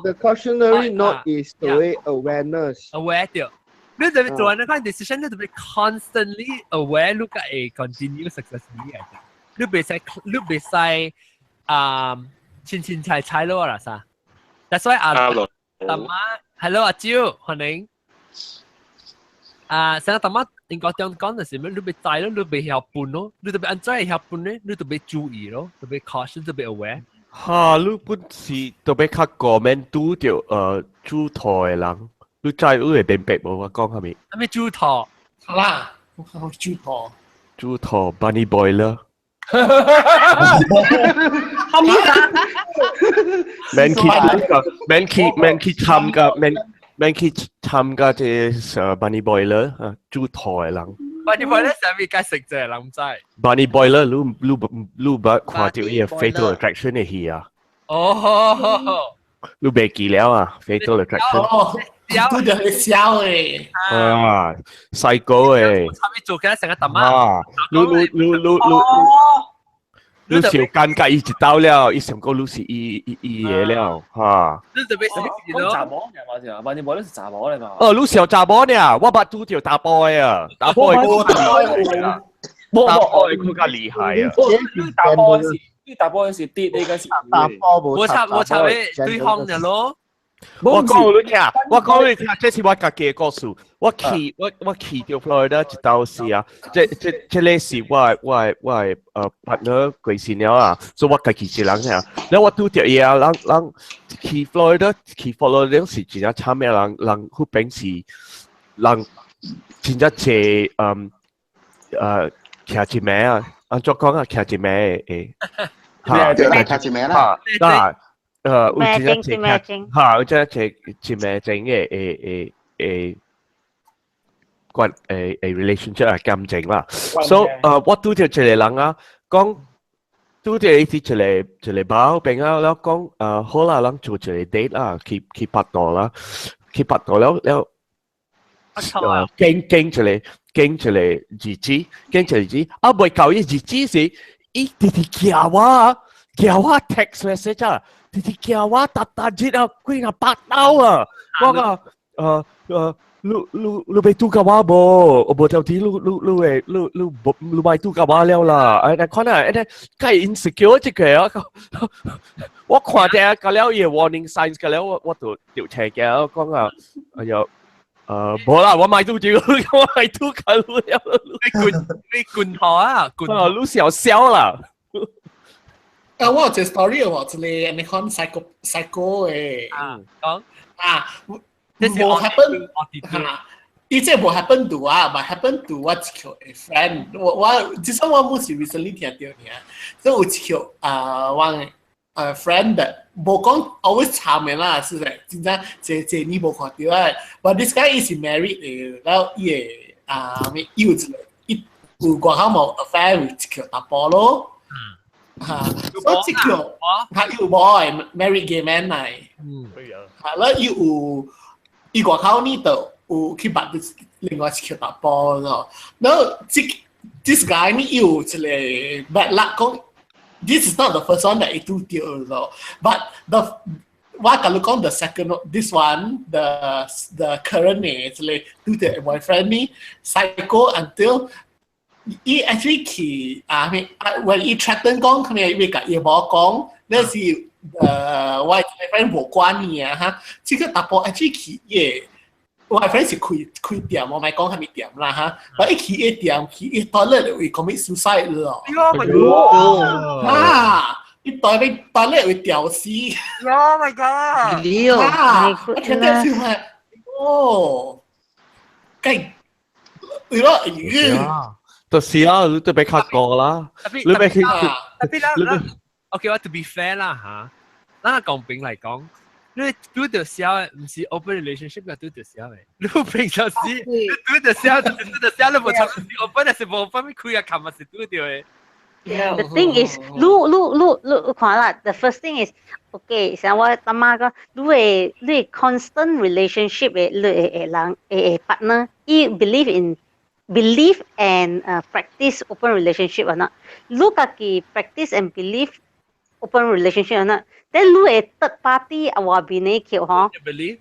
The cautionary note is the way awareness. Aware 掉。你特別做呢個 decision， 你特別 constantly aware， 你個係 continue successfully 嚟嘅。你別使千猜咯啦啥 ？That's why 大媽 ，hello 阿蕉，歡迎。成日大媽應該點講嘅時候，你別猜咯，你別曉判咯，你特別安怎曉判咧？你特別注意咯，特別 caution， 特別 aware。嚇，你本是特別較個面拄着豬頭嘅人。你知你會明白冇？我講係咪？係咪豬頭？好啦，我講豬頭。豬頭 Bunny Boy 啦。參加啲Bunny Boiler 煮台人。Bunny Boiler 上面解食啫，諗真。Bunny Boiler 你把看到呢個 Fatal Attraction 嘅戲啊？哦，你未記了啊 ？Fatal Attraction。都就係笑誒。啊，細個誒。參與做嘅成個大媽。你小間隔一刀了，一上個你是一嘢了，哈。你特別講查某嘅嘛就，萬年冇你是查某嚟嘛。你小查某呢？我捌拄條打波嘅啊，打波係更加厲害啦，打波係更加厲害啊。你打波是跌你個是打波冇插你對方嘅咯。我講你聽，這是我家己嘅故事。我去到 Florida 一道時啊，這類是我partner 過身了啊，所以我家己一人呀。然後我拄着伊啊，人去 Florida 是真正慘嘅人嗰邊是人真正濟騎一名啊，按怎講啊，騎一名誒，騎一名啦。有真正有真正一名正嘅關relationship 啊感情啦。So 我拄着一個人啊，講拄着一個包邊啊，แล้ว講好啦，人做一個 date 啦，去拍拖啦，去拍拖了經一個日子，啊未夠一日子時，伊直直叫我 text message 啊。直直叫我搭日啊，幾那8刀啊！我講你被拄到我無？我無條啲你咪拄到我了啦！誒，看啊，誒，介 insecure 一個啊！我看見個了嘢 warning signs 個了，我就調車嘅，我講啊，哎呀，冇啦，我咪拄住，我咪拄到了。你滾河啊，你小笑啦！我有一個 story 喎，即係你講 psycho 誒，講冇 happen 嚇，伊即係冇 happen to 啊，但 happen to 我一個 friend，我至少我冇是 recently 聽到嘅，所以有一個我friend 冇講 always 慘嘅啦，是誒，真正這你冇看到啊，but this guy is married 誒，然後伊誒有一個有講下冇 affair with 一個打波咯。所以即個佢有冇 married gay man 嚟，แล้วอีกว่าเขานี่ตัวคิดบัตร另外一個打波咯，แล้วthis guy นี่อยู่即係 bad luck 講 this is not the first one that he do 掉咯 butว่ากัน講 the second this one the current เนี่ย即係 do the boyfriend นี่ psycho until he actually when he threaten 講佢咪會กับ伊冇講那是我嘅 friend 冇關嘅嚇，這個打波 actually 佢我嘅 friend 是開店，我咪講係咪店啦嚇，但係佢嘅店佢一到咧會 commit suicide 咯，一到咧會吊死 ，Oh my god！ 我聽到笑係，計，就是啊，你都俾卡過啦，你俾佢。OK， 我 to be fair 啦嚇，嗱公平嚟講，你拄到笑嘅唔是 open relationship 嘅拄到笑嘅，你平常時你拄到笑，你冇錯是 open 還是冇 open？ 你開下琴日是拄到嘅。The thing is，你看啦 ，the first thing is， OK， 像我阿媽講，你 constant relationship 嘅你人partner， you believe and practice open relationship or not？ 你家己 practice and believe open relationship or not？ then 你係 third party 話邊你橋嗬？ believe？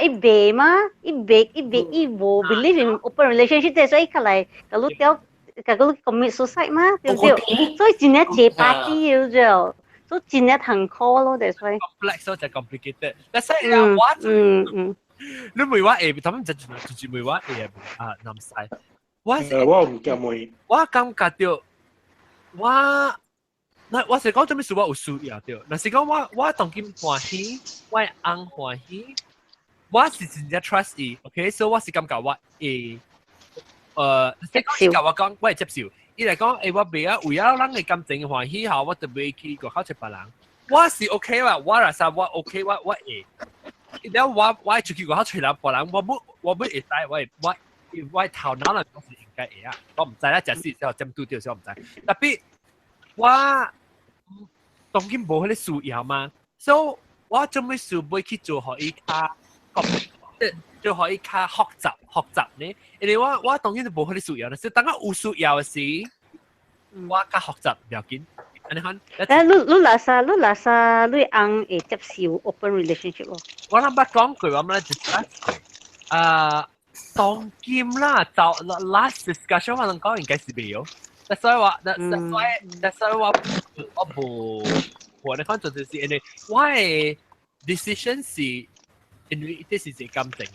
一別嘛，一冇 believe in open relationship， 所以佢嚟個你掉個你 commit suicide 嘛，對唔對？所以真係借 party 要啫，所以真係很 call 咯，所以 complex 就 complicated。但係我你唔係話誒，咁就唔係話誒男仔。我唔記妹。我感覺到我是講做咩事我有輸呀對，但是講我當佢歡喜，我啱歡喜，我是真正 trust 伊 ，OK， 所以我是感覺我即係講我講我係接受，伊嚟講，我袂啊，為咗人嘅感情歡喜後，我特別去個考察別人。我是 OK 啦，我來說我 OK，我會。然後我出去個考察別人，我會使，我頭腦嚟講是應該會啊。我唔知啦，假使時候針對掉時候唔知。特別我當然冇迄個需要嘛，所以我做咩事會去做可以卡，做可以卡學習呢？因為我當然就冇迄個需要啦，所以當我有需要嘅時，我加學習唔要緊。你看，你拉薩，你硬會接受 open relationship 咯？我諗捌講句，我哋就係當今啦，就 last discussion 我能講應該是未有。所以話，我冇，我哋講就是因為我嘅 decision 是因為這是一個感情，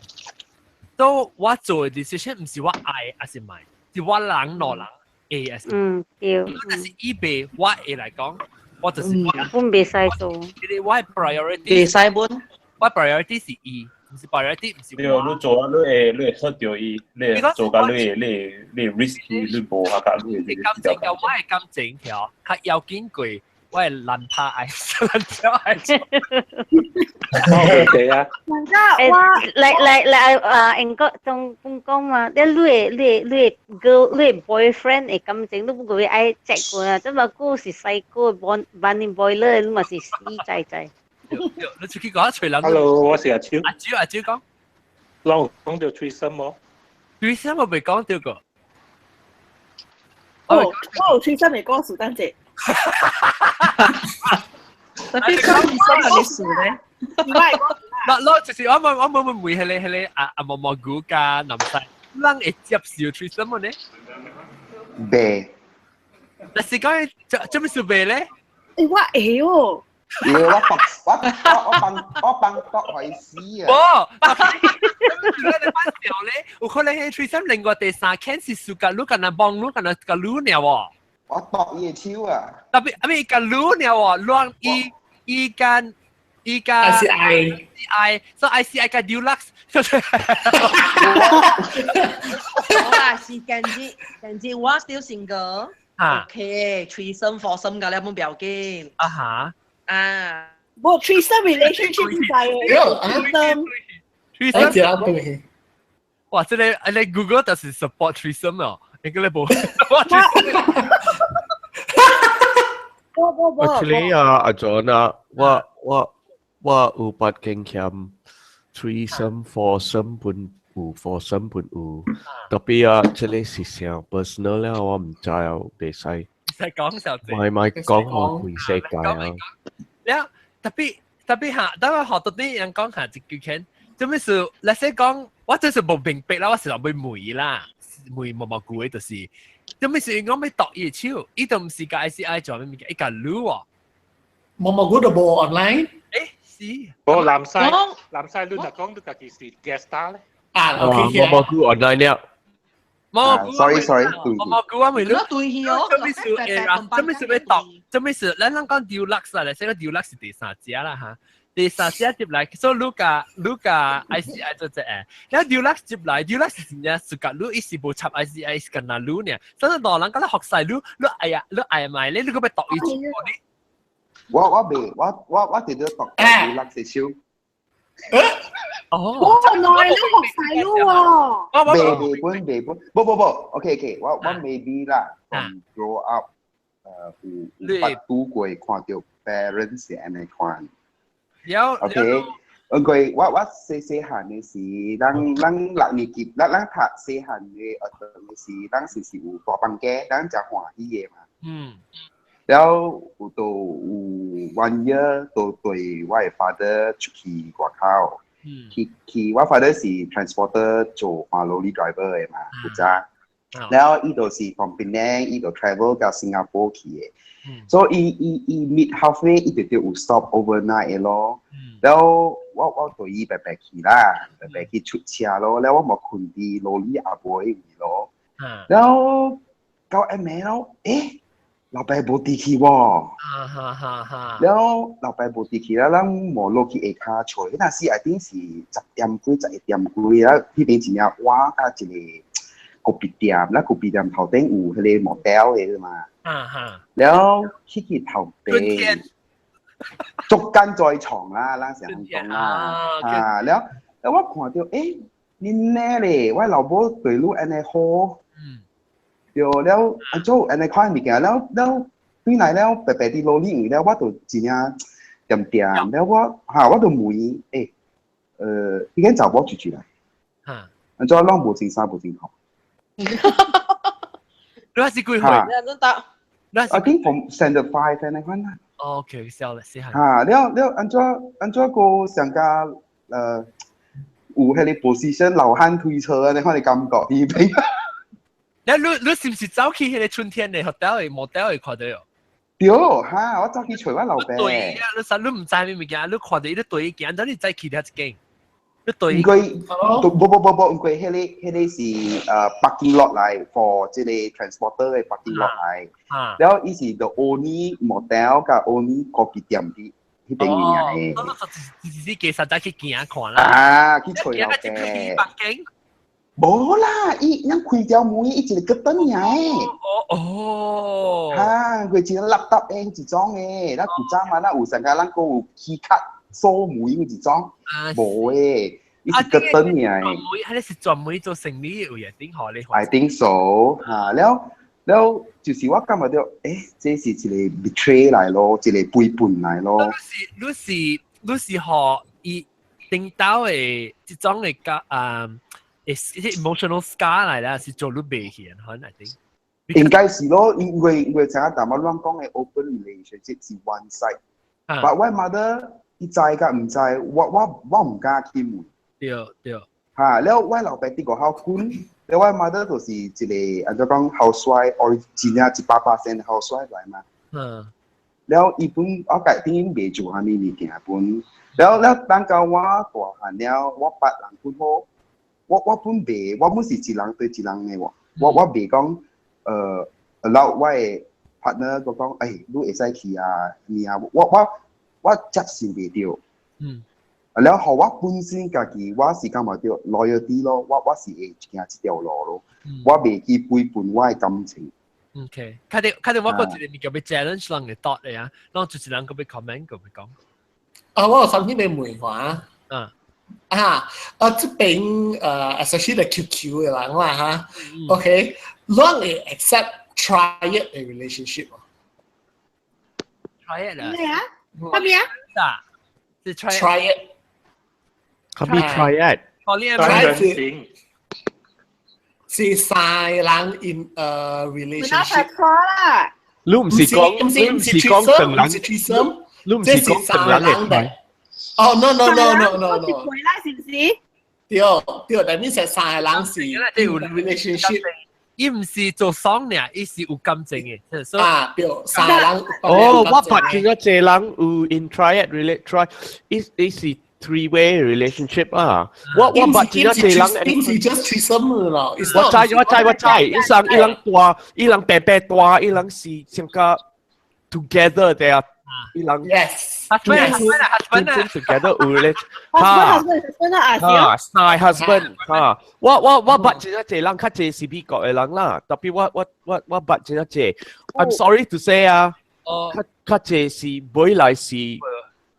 所以我做嘅 decision 唔是我愛還是唔愛，是我人攞人。對。但是依邊我嚟講，我就是我未使做。因為我 priority 未使本，我 priority 是伊，唔是 priority 唔是我。對，你做啊，你會 hurt 到伊，你做㗎，你 risk 你無下㗎，你感情嘅我係感情條，較要緊貴，我係難拍愛，難條愛。OK 啊。嚟英國仲講嘛，你boyfriend 嘅感情，你唔會愛接過啊，即係嗰是細個 running boy 咧，你咪是死仔。你出去講吹冷。Hello， 我是阿超。阿超講。我講到 threesome 喎。threesome 我未講到過。我 threesome 未講樹丹姐。特別講threesome係啲樹咧。嗱，就是我冇問係阿毛毛菇加南西，人會接受 threesome 呢？白。但是講做咩事白咧？我會喎。我幫國海師啊！你班時候咧，有可能係 threesome 另外第三 can 是樹格魯跟那幫魯跟那個魯鳥喎。我度嘢超啊！特別個魯鳥喎，亂伊間。ICI， so ICI 個 deluxe。好啦，是近日我 still single。OK， threesome foursome 㗎，你有冇表見？啊哈。啊，我 threesome relationship threesome。哇！即係你 Google 就是 support threesome 啊，應該你冇。Actually 阿 John 啊，我有捌經驗 threesome foursome 本有 foursome 本有，特別啊，即係是上 personal 咧，我唔知啊，未使。唔使講就正。咪講我全世界啊！呀，特別下，等我學到啲人講下一句傾，做咩事？你先講，我真係冇明白啦，我成日會梅啦，梅毛毛菇嘅就是。做咩事？我咪度嘢超，呢度唔是個 ICI 做咩嘅？一個擼喎。毛毛菇就冇 online。是。哦，南西你就講到自己是 guest star 咧。毛毛菇 online 了。sorry，毛毛菇我未擼。對去哦。做咩事？做咩事要度？做咩事？咱講 deluxe 啦，先個 deluxe 是第三隻啦嚇。第三隻接來，所以 Luca ICI 做隻誒，然後 deluxe 接來 ，deluxe 是呢，自家擼一時冇插 ICI 跟那擼呢，所以羅人講學曬擼哎呀埋咧，你個咪度一次嗰啲。我哋都讀 deluxe 少。哦，原來你學曬喎。未本，不 ，OK， 我 maybe 啦 ，grow up， 有八度過看到 parents 嘅安尼看。OK， 我細漢嘅時，咱六年級，咱讀細漢嘅嘅時，咱是有大班嘅，咱就歡喜嘅嘛。然後有1 year 都對我嘅 father 出去外口，我 father 是 transporter 做lorry driver 嘅嘛，負責。然後伊就是 from Penang， 伊就 travel 到新加坡去嘅。所以伊 meet halfway 伊就有 stop overnight 嘅咯。然後我對伊白白去啦，白白去出車咯。然後我冇困啲羅里阿婆嘅咯。然後到下暝咯，老爸冇地去喎。然後老爸冇地去啦，咱冇落去下骹坐。那時I think是10點幾11點幾啦，迄邊一隻蛙加一個個別店，แล้ว個別店頭頂有迄個 motel 嘅嘛，แล้วขี้เกียจ頭頂，捉奸在床啦，那時候講啦，แล้ว我看到你呢咧，我老婆對路安尼好，對，แล้วอันโจอันนี้ค่อยมีแก่แล้ว對嚟แล้ว白白啲攞呢แล้ว我就真正掂，แล้ว我就問已經找我出去啦，อันโจ攏無正衫無正褲。你係幾歲？I think from standard 5安尼款啦。OK，笑啦，是係。แล้วอันโจ個上加有迄個 position 流汗推車安尼款嘅感覺，呢邊。你是唔是走去迄個春天嘅 hotel 嘅 motel 嘅看到哦？對，我走去找我老爸。對啊，你唔知咩物件，你看到伊咧對件，等你再去遐一間。你對。唔過，唔過，迄個是parking lot 嚟 ，for 即個 transporter 嘅 parking lot 嚟。然後伊是 the only motel 甲 only coffee 店啲迄邊嘅。你其實再去行看啦。去找老爸。無啦，伊咱開條門，伊一個燈嚟。佢一個 laptop 誒一種誒，咱古早嘛，咱有上加咱個有 key card 鎖門嗰一種，無誒，伊一個燈嚟。係你是專門做生意嘅嘢，頂好你。I think so 嚇，แล้ว就是我感覺到，這是一個 betray 嚟咯，一個背叛嚟咯。你是學伊頂到嘅這種嘅emotional scar 嚟啦，是做到未顯可能 I think。應該是咯，因為成日大媽亂講嘅 open relationship 是 one side，但我 mother 伊知㗎唔知，我唔敢去問。對。แล้ว我老爸啲個好款，แล้ว我 mother 就是一個按照講 housewife original 100% housewife 嚟嘛。แล้ว伊本我家己未做下咩物件本，แล้ว等到我大漢了，我八人本好。我本未，我本是一人對一人嘅喎，我未講allow 我嘅 partner 個講，你會使去啊，你啊，我接受未到，然後我本身家己我是感覺到 loyalty 咯，我是會行一條路咯，我未去背叛我嘅感情。OK，睇到我覺得你叫俾 challenge 人嘅 thought 嚟啊，讓主持人個俾 comment 個俾講。我有想啲咩梅話這邊especially the QQ 嘅人啦嚇 ，OK， long they accept triad a relationship。triad 咩啊？乜嘢啊？是 triad。係咪 triad？ triad 是三人 in a relationship。你唔是講兩人，你唔是講兩人嘅。Oh no！ 回來是不是？對，但係係三個人是有 relationship， 伊唔是做雙呢，伊是有感情嘅。對，三個人。我發現咗這人有 in triad relate，伊是 three-way relationship 啊。我發現咗這人，唔是 just threesome 啦。我知，伊人白白大，伊人是成個 together 嘅，伊人 Husband together relate， husband 我捌一個人，較濟是美國嘅人啦，特別我捌一個，I'm sorry to say 啊，較濟是每來是一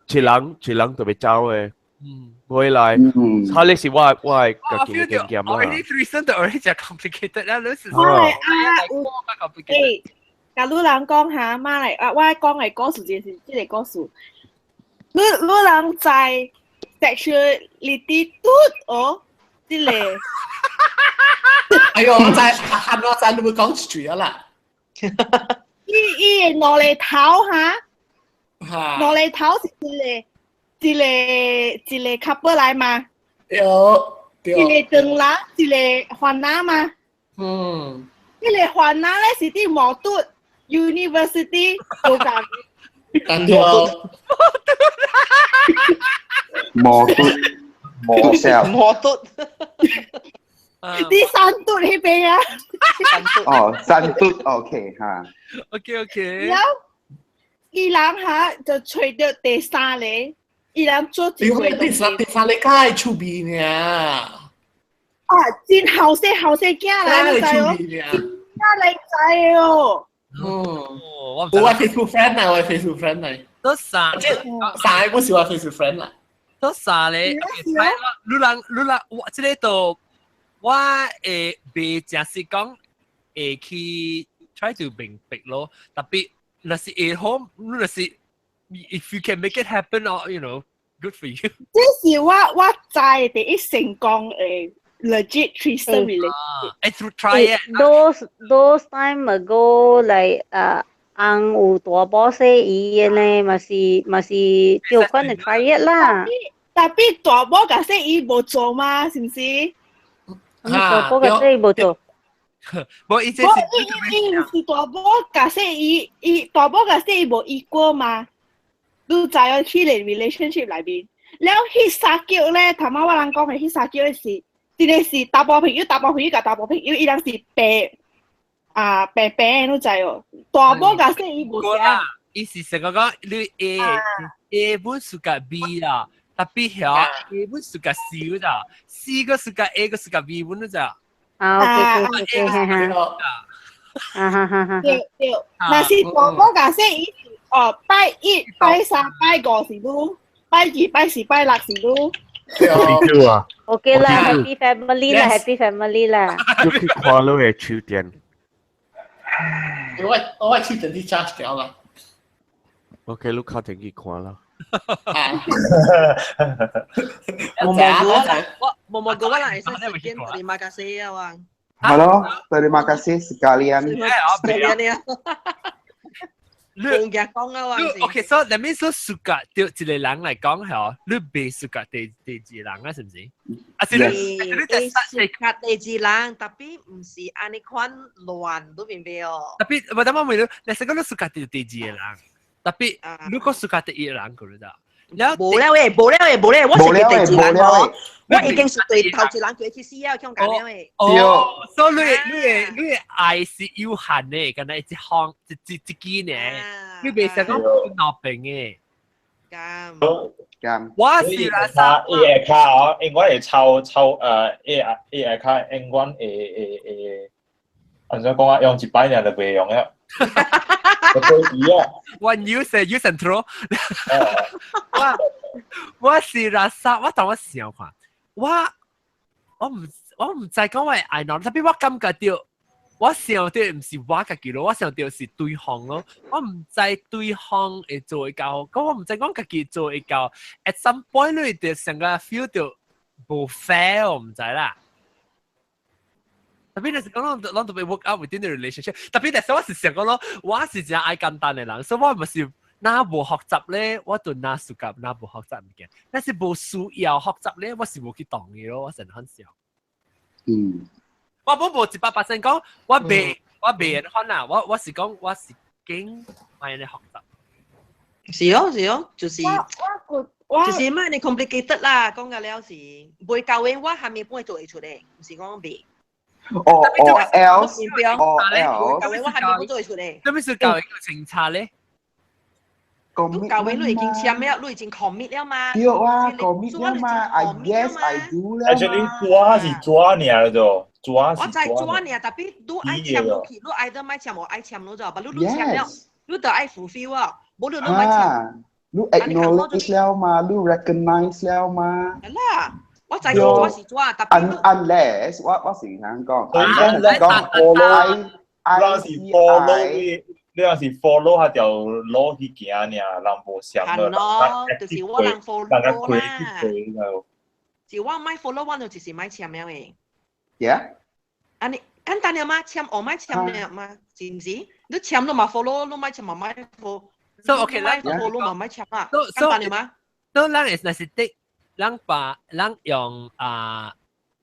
人特別走嘅，每來，佢呢是我嘅經驗啦。Already threesome already 就 complicated 啦，你是假如人講下媽嚟，我講嘅故事就是即個故事。你人在 sexuality 哦，即個。哎呦，我在你會講住咗啦。伊落嚟頭嚇，落嚟頭是一個 couple 來嘛？對。一個長男，一個患男嘛？一個患男咧是啲毛肚 University 做緊。毛肚啲山肚呢邊啊？山肚 OK 嚇。OK。然後伊人嚇就找到第三個，伊人做一個。第三個梗係出邊嘅。啊，真後生囝來，你知哦？囝嚟知哦。我 Facebook friend 啊，我 Facebook friend 嚟。都啥？啥個是我 Facebook friend 啦。都啥咧？你人，我即個度，我未正式講去 try to 明白咯。特別那是好，那是 if you can make it happen or you know good for you。即是我知第一成功legit threesome relationship. I to try it. Those time ago like ang 有大波細姨嘅咧，嘛是就可能 try it 啦。tapi 大波甲細姨冇做嘛，是唔是？大波甲細姨冇做。冇意思是大波甲細姨，大波甲細姨冇equal嘛？都在咗佢哋 relationship 裏邊，แล้ว佢撒嬌咧，頭先我人講嘅佢撒嬌嘅事。真係是大波朋友甲大波朋友，伊人是白都知哦。大波甲細伊無啥。伊是成個講你 A 本屬甲 B 啦，特別係 A 本屬甲 C 咋 ，C 個屬甲 A 個屬甲 B 本咋。OK，對，那是大波甲細伊拜一、拜三、拜五是都，拜二、拜四、拜六是都。OK 啦 ，Happy Family 啦 ，Happy Family 啦。要去看咯嘅秋天。我秋天啲 charge 掉啦。OK，你靠定去看啦。Mau gawa lah sekian terima kasih ya Wang. Halo, terima kasih sekalian. Sekalian ya. OK，所以你咪所suka 對一個人嚟講係，你未 suka 第二人啊，是唔是？啊，是你 suka 第二人，tapi 唔是安尼款亂都明白哦。tapi 我等我問你，你成個都 suka 第二人，tapi 你個 suka 第一人嗰度咋？冇咧，我是第二人喎，我已經是對頭一人對去死啊，咁解咧？所以你愛是有限嘅，咁樣一項一件嘅，你未成講鬧病嘅。咁，我是啦沙。A 卡哦，應該係抽A 卡，應該我想講啊，用一百年就未用啦。One use and throw。我是啦沙，我當我想看，我唔知講我係愛鬧，特別我感覺到，我想到唔是我家己咯，我想到是對方咯，我唔知對方會做會較好，咁我唔知講家己做會較好 ，at some point 你就成個 feel 到冇 fair， 我唔知啦。特別你是講啷特別 work out within the relationship， 特別但係我是想講咯，我是真愛簡單嘅人，所以我唔是那無學習咧，我對那暑假那無學習唔見，但是無需要學習咧，我是冇去當嘅咯，我成日很少。我冇100%講，我未人看啊，我是講我是經買人學習。是哦，就是乜你 complicated 啦，講嘅了是未教嘅，我還未幫佢做出嚟，唔是講未。else，教嘅我還未幫做出嚟。咁咩叫教嘅個政策咧？都教會你已經簽了，你已經 commit 了嘛？對啊 ，commit 了嘛 ，I yes I do 了嘛。Actually 抓是抓你了就，抓是我在抓你，但係你愛簽落去，你愛得買簽，我愛簽咗就，但你簽了，你就愛 fulfill 啊，冇你買簽。你 acknowledge 了嘛，你 recognize 了嘛。係啦，我在抓是抓，但係 unless 我是咁講，unless 講 follow I，你若是 follow 下條路去行爾，人無想了，就是我人 follow 啦。就我買 follow 我就是買簽了誒。Yeah。安尼簡單了嘛，簽我買簽了嘛，是唔是？你簽了嘛 follow，你買簽嘛買 follow。So OK 啦 ，follow 嘛買簽啊，簡單了嘛。So 人係那是的，人用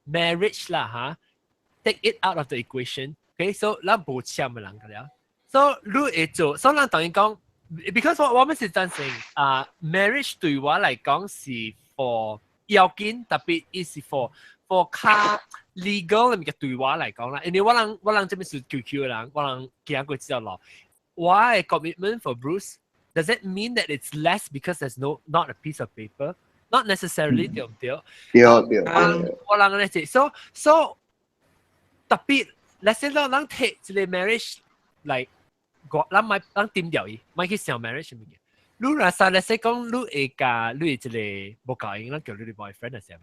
marriage 啦嚇 ，take it out of the equation。OK，so 人無簽嘅人㗎了。So 你會做，所以人當然講 ，because 我們是贊成marriage 對我嚟講是 for 要件，特別是 for 卡 legal 嘅對我嚟講啦。因為我人這邊是 QQ 嘅人，我人行過之後咯，我嘅 commitment for Bruce does it mean that it's less because there's not a piece of paper？ ，not necessarily 對唔對？對。我人咧就 so 特別，let's say 咱 take 一個 marriage 嚟，咱咪咱點掉伊，咪去想 marriage 物件。你若係 let's say 講你會甲你一個無夠用，咱叫你哋 boyfriend 係啥物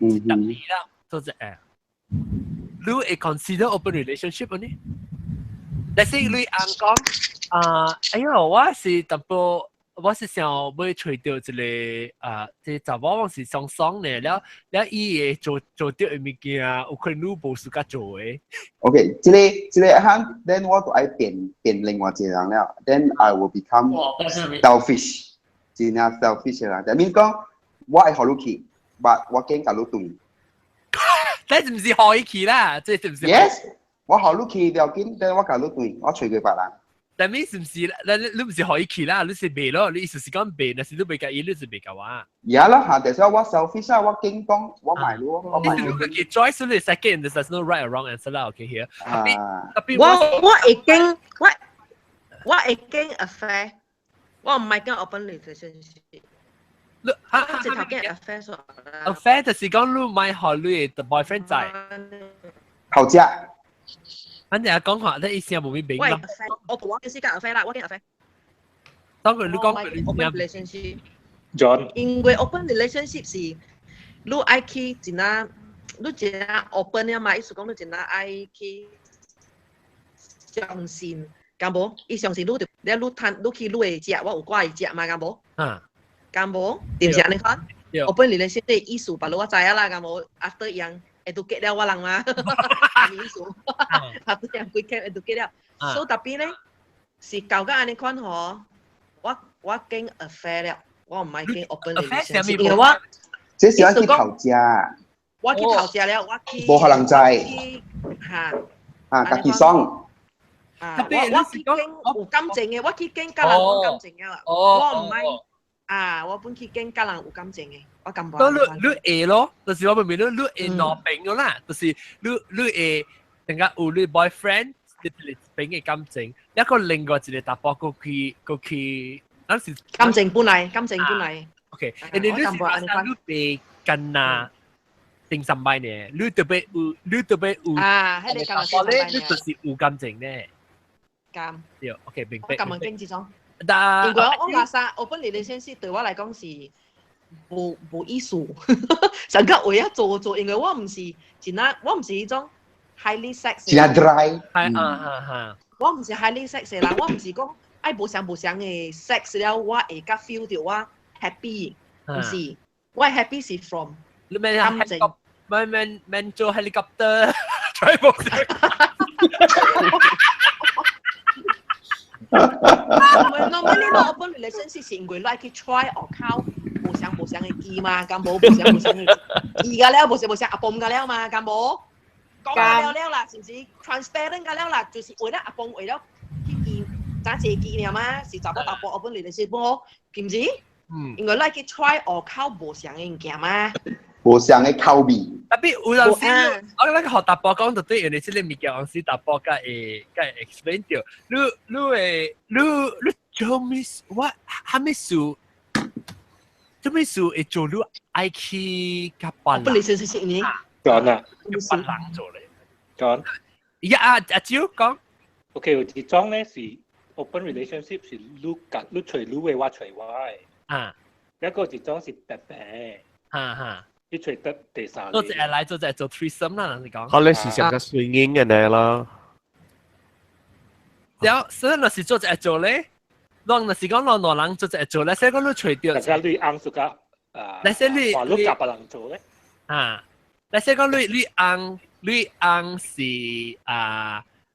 ？10年啦，做只你會 consider open relationship 嗰啲？let's say 你按講哎呦，我是想要找到一個即查某我是雙雙嘅，了伊會做到嘅物件，有可能你無事甲做嘅。OK，這個行 ，then 我就愛變另外一個人了 ，then I will become selfish， 真係 selfish 啦。但係講我愛好你去，但我驚甲你斷。你唔是好伊去啦，即係唔是 ？Yes， 我好你去不要緊，但我甲你斷，我找過別人。但係是唔是？你唔是可以去啦，你是未咯？你意思是講未，但是你未甲伊，你是未甲我。呀啦，嚇！但係我 selfish 啊，我驚講我買咯，我買。你如果佢 choice 你 second， there's no right or wrong answer 啦。OK here。我會驚 affair， 我唔係驚 open relationship。我直頭驚 affair 所。affair 就是講你唔係學你嘅 boyfriend 在。後者。反正講話，你意思係冇咩明咯。我同我嘅私家 affair 啦，我驚 affair。當佢你講佢 open relationship。John。因為 open relationship 是你愛去真啊，你真啊 open 了嘛，意思講你真啊愛去相信，敢無？伊相信你就你去你會食，我有掛伊食嘛，敢無？敢無？點是安尼看 ？open relationship 意思，把我知啊啦，敢無 ？after 樣。educate 了我人嘛，意思，他不想佢 educate 了，所以特別咧是搞個安尼款嗬，我驚 affair 了，我唔係驚 open relationship，因為我即是我去頭家，我去頭家了，我去冇可能知，家己爽，我去驚有感情嘅，我去驚家人有感情嘅，我唔係。我本去跟家人有感情嘅，我咁話。你會咯，就是我明明你會攞病咗啦，就是你會點解有你 boyfriend 你病嘅感情，一個另外一個搭波過去，嗰時感情本嚟。OK，你被跟啊定什麼呢？你特別有，喺你搭波咧，你就是有感情咧。對 ，OK， 明白。我咁樣經之中。如果我話曬 open relationship 對我嚟講是冇意思，成個為咗做，因為我唔是真啊，我唔是呢種 highly sex。真係 dry。我唔是 highly sex 啦，我唔是講愛無相嘅 sex 了，我會甲 feel 到我 happy， 唔是，我 happy 是 from 感情。Man 做 helicopter， 吹無相。normally 攞 open relationship 是因為 like try or 靠無相嘅機嘛，咁冇無相嘅機㗎了，無相阿崩㗎了嘛，咁冇講了啦，是唔是 transparent 㗎了啦？就是為了阿崩為了去見揸借機了嘛，是查某搭波 open relationship 冇，係唔是？因為 like try or 靠無相嘅物件嘛。無相嘅口味。特別有陣時，我覺得學搭波講到對人哋即係物件，有時搭波甲會 explain 掉。你做咩？我係咩事？做咩事會做？你愛去甲別人？不離身是呢？講啊，別人做咧。講。阿蕉講。OK， 有一種咧是 open relationship 是你隨你嘅，我隨我嘅。一個一種是白白。你隨得第三。做隻嚟做 threesome 啦，你講。可能是成個 swinging 嘅呢啦。有，所以那是做隻做咧，當那是講兩人做隻做咧，所以講你隨掉。但係你啱做個那些你話你夾別人做咧。那些講你啱是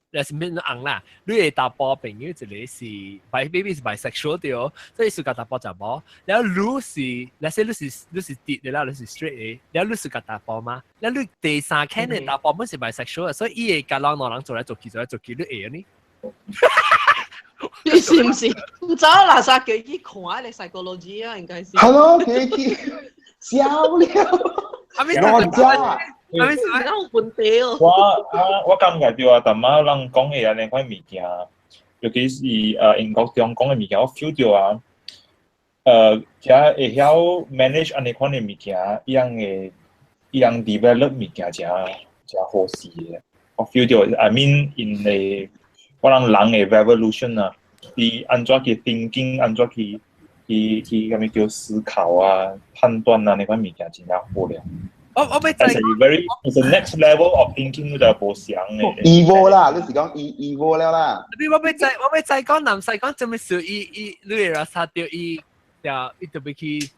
那是咩硬啦？你係搭波朋友一個是 baby 是 bisexual 對哦，所以是個搭波就冇。然後你是那些你是跌嘅啦，你是 straight 嘅，然後你是個搭波嘛。然後你第三間嘅搭波本是 bisexual，所以伊係夾兩人做嚟做去，你會呢？你是唔是？唔走垃圾嘅去看你 psychology 啊，應該是。Hello，佢去笑了。亂講。我感覺到啊，淡仔人講嘅安尼款物件，尤其是英國中講嘅物件，我 feel 到啊，遮会晓 manage 安尼款的物件，伊样 develop 物件遮好势的。我 feel 到 I mean in the 我人的 revolution 啊，伊安怎去 thinking， 安怎去咁咪叫思考啊、判断啊，呢款物件真正好了。我俾it's a next level of thinking 就無想嘅。evo 啦，你是講 evo 了啦。我俾再講南西講，做咩事？你嚟啦，殺掉伊特別去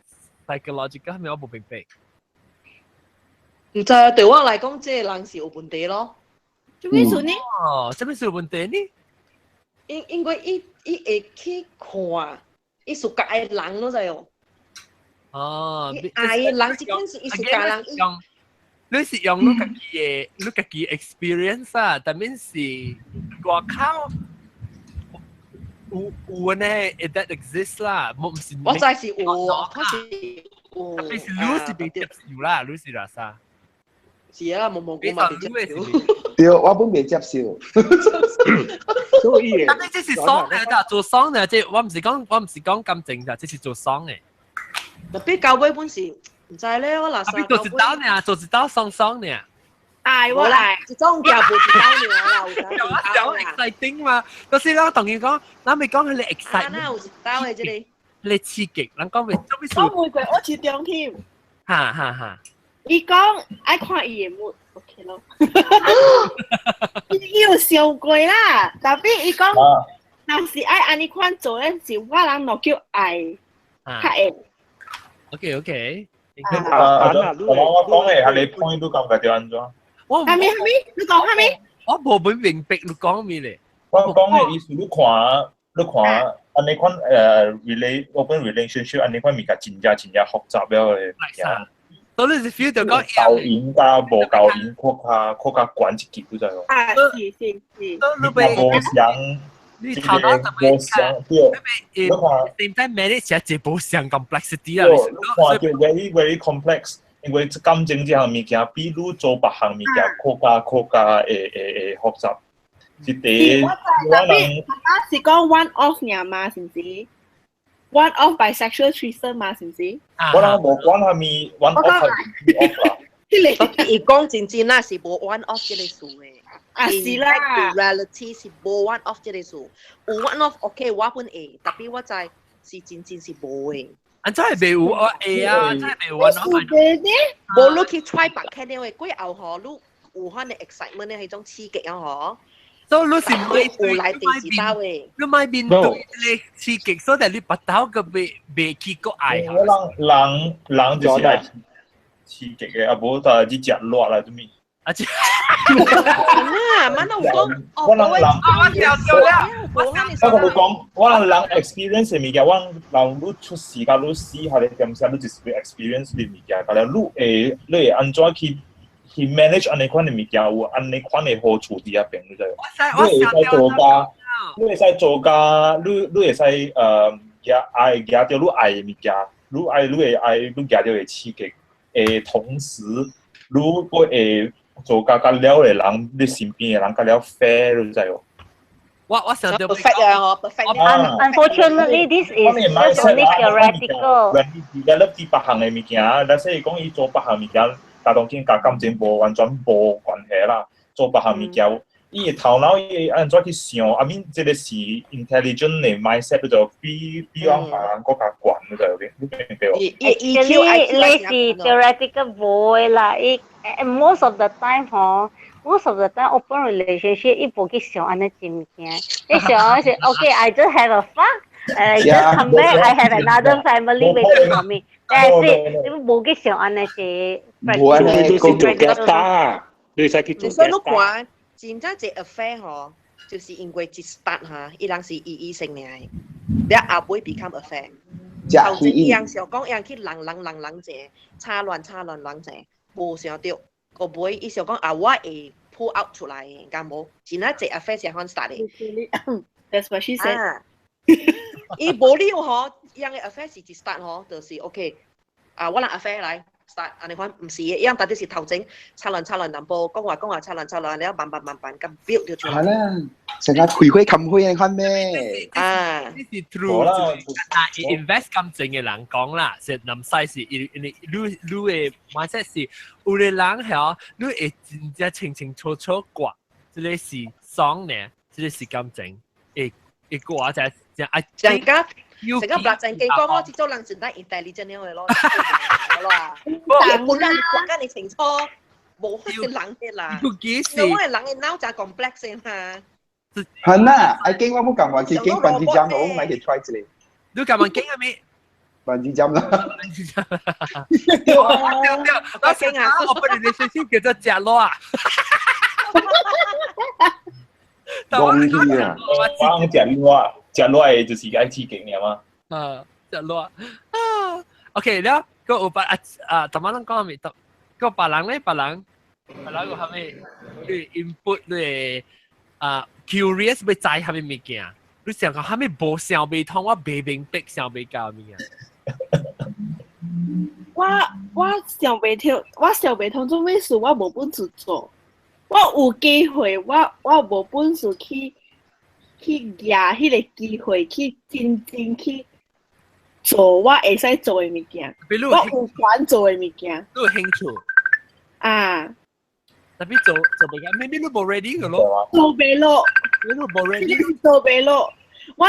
psychological 係咪我冇明白？唔知對我嚟講，即係人是有問題咯。做咩事呢？做咩事有問題呢？因為伊會去看，伊屬界嘅人咯，就係。人之間是藝術家人，你是用你自己 experience 啊，但係是外口有呢 that exists 啦，唔是。我就係有，我是有。特別是你是被接受啦，你是啦啥？是啊，冇講嘛，被接受。對，我本被接受。所以，但係這是爽嘅，咋做爽嘅？即係我唔是講咁正咋，這是做爽嘅。特別教會本事，唔知咧，我嗱曬。做一刀呢，做一刀爽爽呢。我來，一種腳步一刀呢，我exciting 嘛，就是我同佢講，我咪講佢哋 exciting。有一刀嘅這裡。你刺激，人講咪做咩事？我每個我似中添。哈。伊講愛看伊嘅幕 ，OK 咯。伊有想過啦，特別伊講，若是愛安尼款做咧，是我人落叫愛，較會。OK。我講嘅係你 point 都咁嘅點安怎？係咪？你講係咪？我冇明白你講咩咧。我講嘅意思，你看。安尼款open relationship 安尼款物件真正複雜了嘅。所以你 feel 到講夠癮加無夠癮，擴加管一級都在喎。是。無想，你頭腦特別對。same time manage 一無想 complexity 啦。我看到 very complex， 因為感情這項物件比如做別項物件擴加誒複雜。是第，我是講 one off 㗎嘛，是唔是 ？one off bisexual threesome 嘛，是唔是？我諗無關係咪 one off 係 伊講真啦，是無 one off 這個事嘅。是啦。reality 是無 one off 這個事，有 one off OK， 我本會，特別我知是真是無嘅。真係未有我會啊，真係未有 one off。無你去 try 白看呢位，過後嗬，你有可能 excitement 呢係種刺激啊嗬。所以你是唔會有來第二包嘅，你咪面對你刺激，所以你不到個未去過愛。人就是愛刺激嘅，啊無就係啲食辣啦，做咩？乜都講，我人 experience 嘅物件，人你出世甲你試下你點先，你就是 experience 啲物件，但係你會安怎去manage 安尼款嘅物件，有安尼款嘅好處佇入邊，你知無？你會使做家，你會使夾到你愛嘅物件，你會愛你夾到嘅刺激，同時你會做家甲了嘅人，你身邊嘅人甲了 fair，你知無？我想到 Unfortunately, this is just only theoretical. When you develop 啲別項嘅物件，但係講伊做別項物件。家當然甲感情無完全無關係啦，做別項物件，伊個頭腦伊安怎去想，I mean 即個是 intelligent 嘅 mindset，就比往別人國家懸，你知唔知？你明白無？ Actually, 你是 theoretical boy 啦，most of the time open relationship 伊無去想安尼一物件，你想是 OK, I just have a fuck, just come back, I have another family waiting for me. That's it， 你無去想安尼是。冇啊，你都是做 gesta， 你使去做 gesta。所以你看，真正一 affair 嗬，就是因為一 start 嚇，伊人是異性嚟，然後會 become affair。後邊伊人想講，伊人去人者，叉亂者，無想到，個尾伊想講啊，我會 pull out 出來嘅，咁冇，真正一 affair 係可以 start 嘅。That's what she said。伊無了嗬，伊人嘅 affair 是一 start 嗬，就是 OK， 啊，我人 affair 來。start 安尼款，唔是一樣，但係是頭前擦爛淡薄，講話擦爛，你要慢慢咁 build 掉出來。係啦，成日開會冚會你看咩？啊，呢是 true 啦。但係 invest 咁正嘅人講啦，是南西是你嘅 mindset 是有啲人係你會真正清楚講，即係是爽呢，即係是咁正，一個話就係成家白正記講咯，接咗人全得 intelligent 嘅咯，但係本來國家你清楚冇可能人嘅啦，因為人嘅腦就 complex 先嘛。係啦，我驚我冇講話，佢驚笨豬跳，我咪去 try 之類。你咁樣驚係咩？笨豬跳啦。我驚啊！我本嚟先叫做隻螺啊。講啲啊，我隻螺係就是愛刺激嘅嘛。隻螺啊 ，OK， แล้วก็อุปแต่มันต้องก็มีก็ปะหลังเลยปะหลังก็ทำให้ด้วย input ด้วยcurious ไปใจทำให้มีเกียร์รู้สึกเขาทำให้โบเสียวไปท้องว่าเบบิงเป็กเสียวไปเก่ามีเกียร์我想袂透，我想袂通做咩事，我无本事做。我有機會，我無本事去抓迄個機會，去真正去做我會使做嘅物件。我有權做嘅物件。都有興趣。啊！特別做袂緊，你都冇 ready 嘅咯。做袂落，你都冇 ready。做袂落。我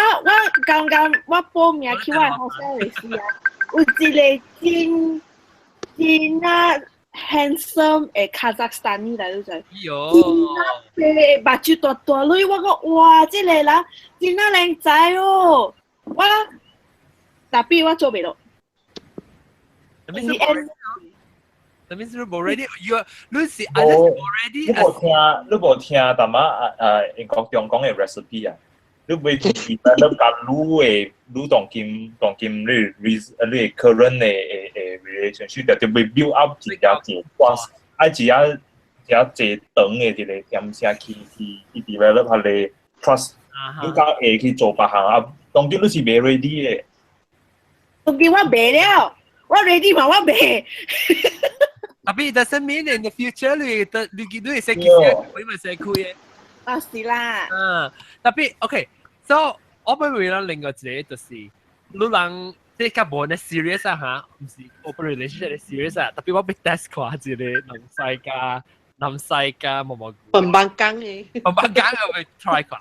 剛剛我報名去我學校嘅時啊，有一個真啊！ handsome 嘅 Kazakhstani 嚟到就，目睭大女，我講哇，即個人真係靚仔哦！特別我做唔到。特別是冇 ready，你是 冇 ready。你冇聽但係英國中講嘅 recipe 啊？你未做 develop 緊你當今你 current 嘅 relationship 就未 build up 一隻愛一隻長嘅一個點先去 develop 下你 trust， 你講會去做別行啊？當今你是未 ready 嘅。當今我未了，我 ready 嘛，我未。特別 doesn't mean in the future 你會識嘅，你咪識佢嘅。啊是啦。特別 OK。So， 我咪會諗另外一個就是，你人即係冇呢 serious 啊嚇，唔是 open relationship 嘅 serious 啊，特別我俾 test 過一個男世界冇笨笨更嘅，我會 try 過。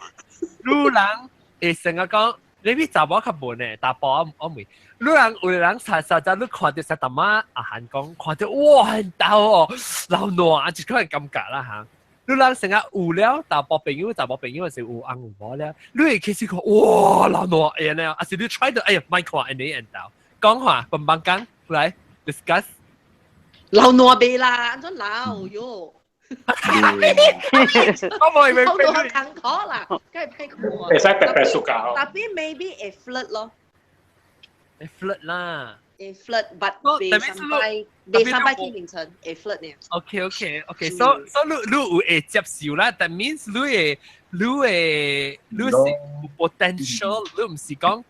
你人會成日講，你咪查某較冇呢，但係我未。你人有人實在你看到實淡仔韓講，看到哇很大哦，老暖就可能感覺啦嚇。你人成日有了，但係朋友係有紅有無了，你會開始講哇老暖誒呢，還是你 try 到哎呀咪看你人到，講話笨笨講來 discuss。老暖未啦，安怎老喲？我冇明白。老暖坎坷啦，梗係批佢。會使白白熟㗎。特別 maybe a flirt 咯。A flirt 啦。A flirt but 未三拜天凌晨 A flirt 呢 OK so 你會接受啦 that means 你是 potential 你唔是講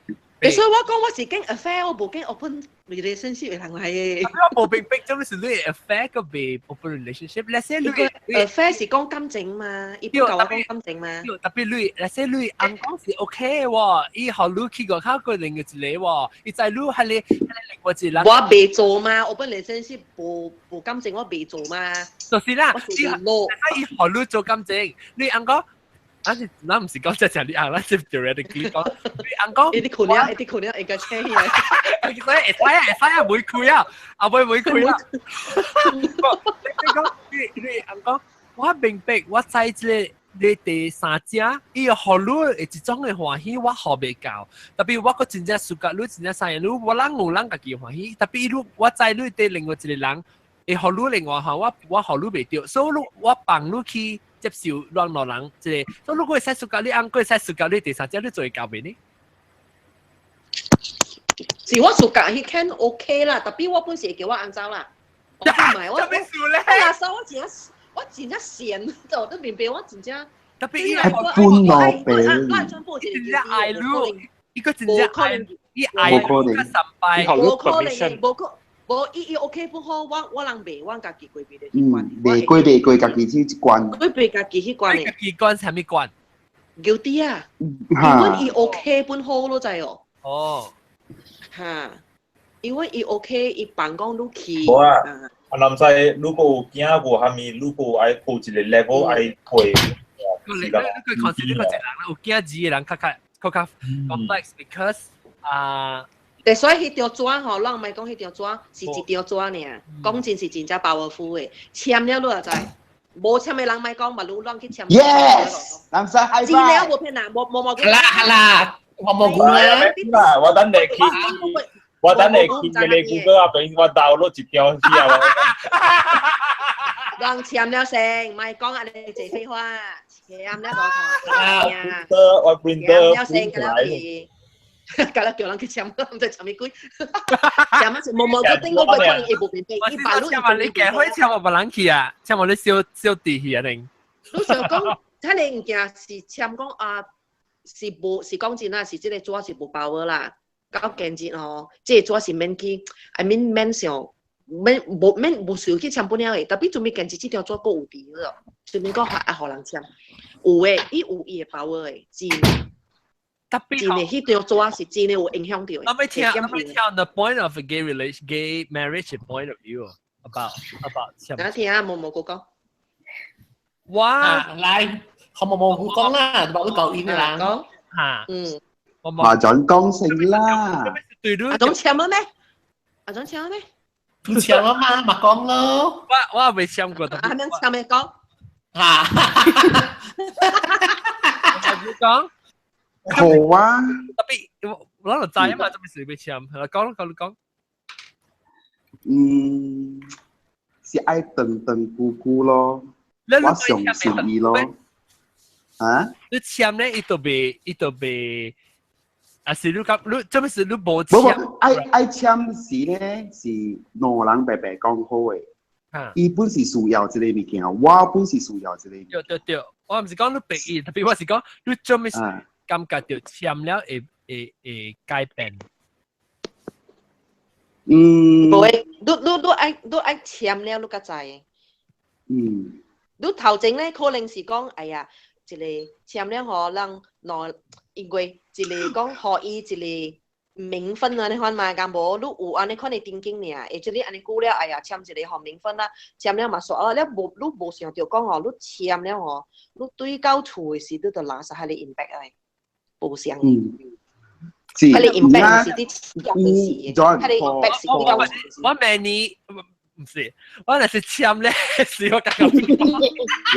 所以我講我是經 affair 我冇經 open relationship 嘅行為我冇並逼咗你是你 affair 個被 open relationship let's say 你 affair 是講感情嘛一般講講感情嘛特別你 let's say 你硬講是 OK 喎以後你去過佢另一個喎你再你係你另外一人我未做嘛 open relationship 冇感情我未做嘛就是啦以後你做感情你硬講那唔是講真正你硬啦，即係 theoretically 講，你硬講，一啲苦料，一個車嘢，所以會每攰啊，阿妹每攰啊。你講，你硬講，我明白，我知即你第三者，伊個學女一種嘅歡喜，我學未夠。特別我個真正暑假，你真正生日，你我人有人家己歡喜，特別你我知你對另外一個人，會學女另外行，我學女未到，所以我幫你去。接受讓老人即係，所以如果係使教你啱，佢使教你第三者，你做會教俾你。是我暑假去看 OK 啦，特別我本時叫我按照啦。我唔係我。特別少咧。係啊，所以我真正閒，就都明白我真正。特別依個真正愛路，依個真正愛，依愛路嘅神拜。冇可能，冇可。无伊 OK 不好，我人袂阮家己规避的习惯。袂过家己去一关。规避家己习惯的。家己关啥物关？叫啲啊，因为伊 OK 本好咯，知哦。哦。哈，因为伊 OK，伊办公都去。无啊，男仔如果有囝无虾米，如果爱过一个 level 爱过。你consider 個人有驚字嘅人較 complex because 所以迄條紙吼，咱唔係講迄條紙是一條紙爾，講真是真正 powerful 嘅，簽了你就知，無簽嘅人唔係講，咪亂亂去簽。Yes，男仔係。資料冇騙人，冇。係啦，我冇講啦。我等你去你 Google 啊，俾我 download 一條先啊。人簽了先，唔係講啊，你這廢話。簽了我 printer 了先，隔日叫人去簽，唔知簽咩鬼。簽乜事？冇個頂嗰個可能會冇變變，伊擺落。簽你嘅可以簽我別人去啊，簽我你小弟去啊定。你想講，睇你物件是簽講啊，是講真啦，是即個紙是無包啦，到現日吼，即個紙是免去 ，I mean 免上。冇需要去簽本了嘅，特別做咩件事這條做過有啲咯，做咩講互人簽，有嘅，伊有伊嘅包嘅，真嘅，迄條做是真嘅有影響到嘅。Let me tell the point of a gay marriage point of view about 簽。嗱，聽下冇講。哇，嚟，我冇講啦，話都夠遠啦。講嚇，話準講性啦。阿總簽咗咩？阿總簽咗咩？唔簽啊嘛，咪講咯。我未簽過。阿明簽咩講？嚇！你講。好啊。特別我攞嚟債啊嘛，做咩事未簽？係啦，講。是愛等姑姑咯。我上善意咯。啊？你簽咧，伊度被。啊！是你講，你做咩事？你冇簽？愛簽是咧，是兩人白白講好嘅。伊本是需要一個物件，我本是需要一個。對，我唔是講你白意，特別我是講你做咩事？感覺到簽了會改變。冇誒，你愛簽了，你較知嘅。你頭前咧可能是講，哎呀，一個簽了可能內因為。一個講可以一個名分啊，你看嘛，咁無你有安尼看你定經爾，或者你安尼估了，哎呀，簽一個好名分啦，簽了嘛說了無你無想到講哦，你簽了哦，你對到厝嘅時你就拿曬喺你 impact 嚟，無想。喺你 impact 是啲刺激嘅事，喺你 impact 是啲。我明你。唔是，我那是簽咧，是我感覺。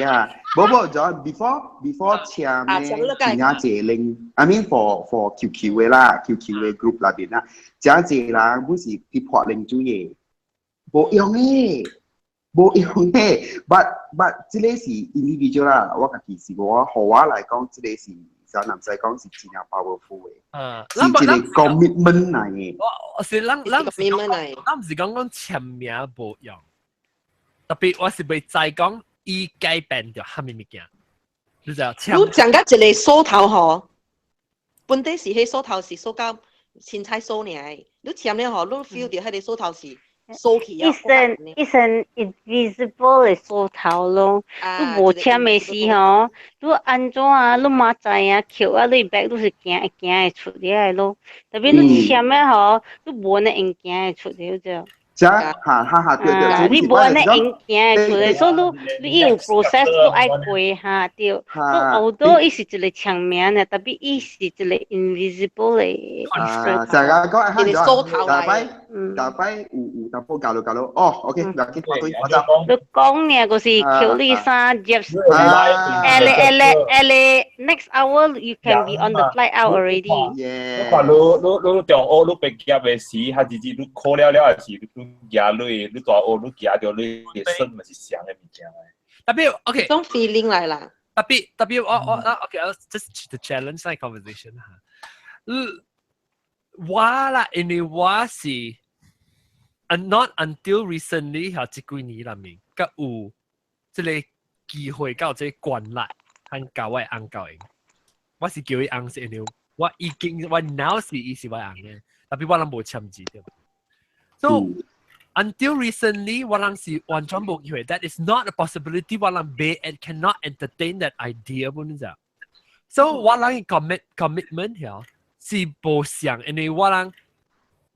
Yeah， 冇咗 before 簽咧，其他謝令 ，I mean for QQ 嘅啦 ，QQ 嘅 group 裏邊啦，真係啦，本是啲破令做嘢，冇用嘅，but 呢個是 individual 啦，我家己是我學話嚟講，呢個是。就男仔講是真係 powerful 嘅，是一個 commitment 嚟嘅。我是咱唔是講簽名無用，特別我是未再講伊改變咗蝦米物件，你就簽。你講緊一個梳頭嗬，本地是迄梳頭是梳到凊彩梳爾，你簽了嗬，你 feel 到迄個梳頭是。一身 invisible 嘅梳頭咯，你無簽嘅時候，你安怎啊？你馬仔啊，橋啊，你白都是行會出嚟咯。特別你簽嘅嗬，你無呢用行會出嚟啫。對，你無呢用行會出嚟，所以你有 process 都愛過下對。所以好多伊是一個簽名嘅，特別伊是一個 invisible 嘅。就係講一個梳頭嚟。大擺有淡薄教到哦 ，OK， 唔要緊，我走。你講呢個是喬麗莎 Jeff， next hour you can be on the flight out already。你看你中學你畢業嘅時，他直接你考了還是你壓累，你大學你壓到你嘅身咪是上嘅物件嘅。特別 OK，種 feeling 嚟啦。特別我 OK，just to challenge that conversation 嚇。我啦，因為我是。Not until recently 嚇，這幾年裏面，佮有這個機會到這關來，和教我翁教應。我是叫伊翁是因為我已經我 now 是伊是我翁嘅，特別我諗無簽字對。So until recently 我人是完全冇機會 that is not a possibility 我人被 and cannot entertain that idea 本你知 so 我人 commitment 係是冇想因為我人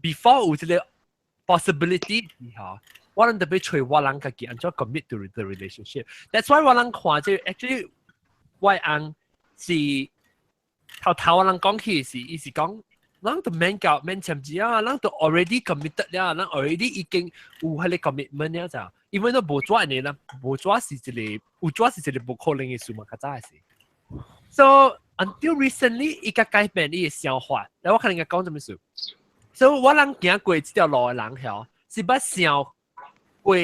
before 有這個 possibility 係我人特別隨我人自己安怎 commit to the relationship that's why 我人看這 actually 我人是頭我人講起是意思講人都免簽字啊，人都 already committed 了，人 already 已經有迄個 commitment 了就，因為都無做呢啦，無做是一個，有做是一個無可能嘅事嘛，較早係。So until recently，伊個改變伊嘅想法，但我可能講什麼事。So 我人行過這條路嘅人係，是捌想過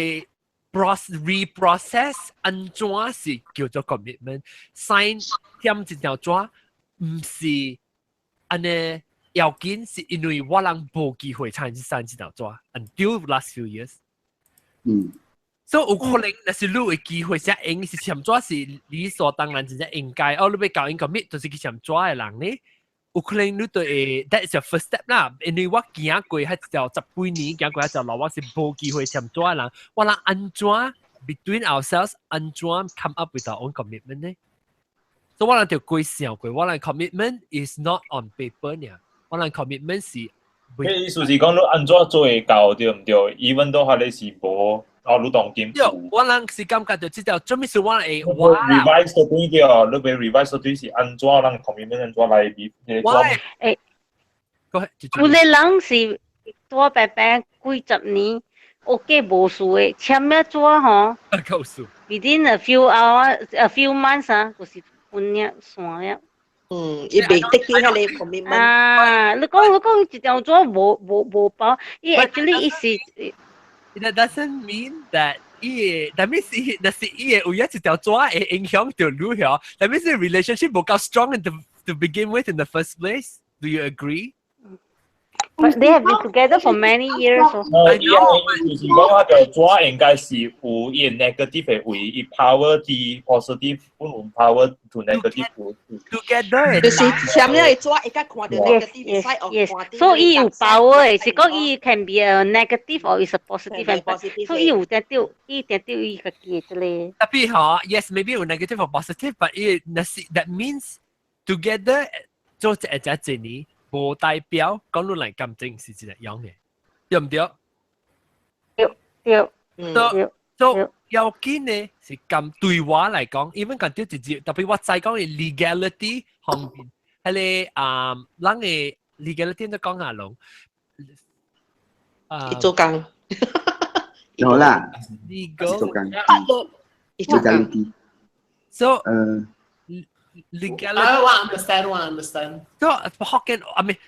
reprocess 安怎是叫做 commitment，sign 簽一條紙，唔是安尼。要緊是因為我人冇機會參與三這條紙 until last few years。所以有可能那是你有機會寫應是簽紙是理所當然，真正應該。你要搞應 commit 就是去簽紙嘅人呢，有可能你對 that is your first step 啦。因為我行過迄條10幾年，行過迄條路，我是冇機會簽紙嘅人。我人安怎 between ourselves 安怎 come up with our own commitment 呢？所以我人就過想過，我人 commitment is not on paper 呢。我人 commitment 是，意思是講你安怎做會到對唔對 ？Even 都係你是無到你當今。對，我人是感覺到這條做咩事我會我 revise 到對啲，你俾 revise 到對是安怎人 commitment 安怎來比？有啲人是做白白幾十年 ，OK 無事嘅，簽咩做嗬？夠數。Within a few hours, a few months 啊，就是半日散了。伊未得起迄個 commitment。啊，你講一條紙無包，伊 actually 伊是。That doesn't mean that that means 那是伊有一條紙會影響到你嗬。That means the relationship 無夠 strong to begin with in the first place. Do you agree? But they have been together for many years. I know. 就是講嗰條紙應該是有伊 negative 嘅位，伊 power 啲 positive，本有 power to negative。Together 就是簽咗嘅紙，而家看到 negative side of 看到。所以伊有 power 嘅，是講伊 can be a negative or is a positive and positive。所以有得到，伊得到伊個嘅之類。特別嗬 ，yes maybe 有 negative or positive，but that means together 做一隻年。無代表講到嚟感情是一個樣嘅，對唔對？對。So 要緊呢是咁對我嚟講 ，even 講到直接，特別我再講嘅 legality 方面，係你人嘅 legality 都講下咯。做工。有啦。legal。做工。legality。 So legality. I understand. So, I mean,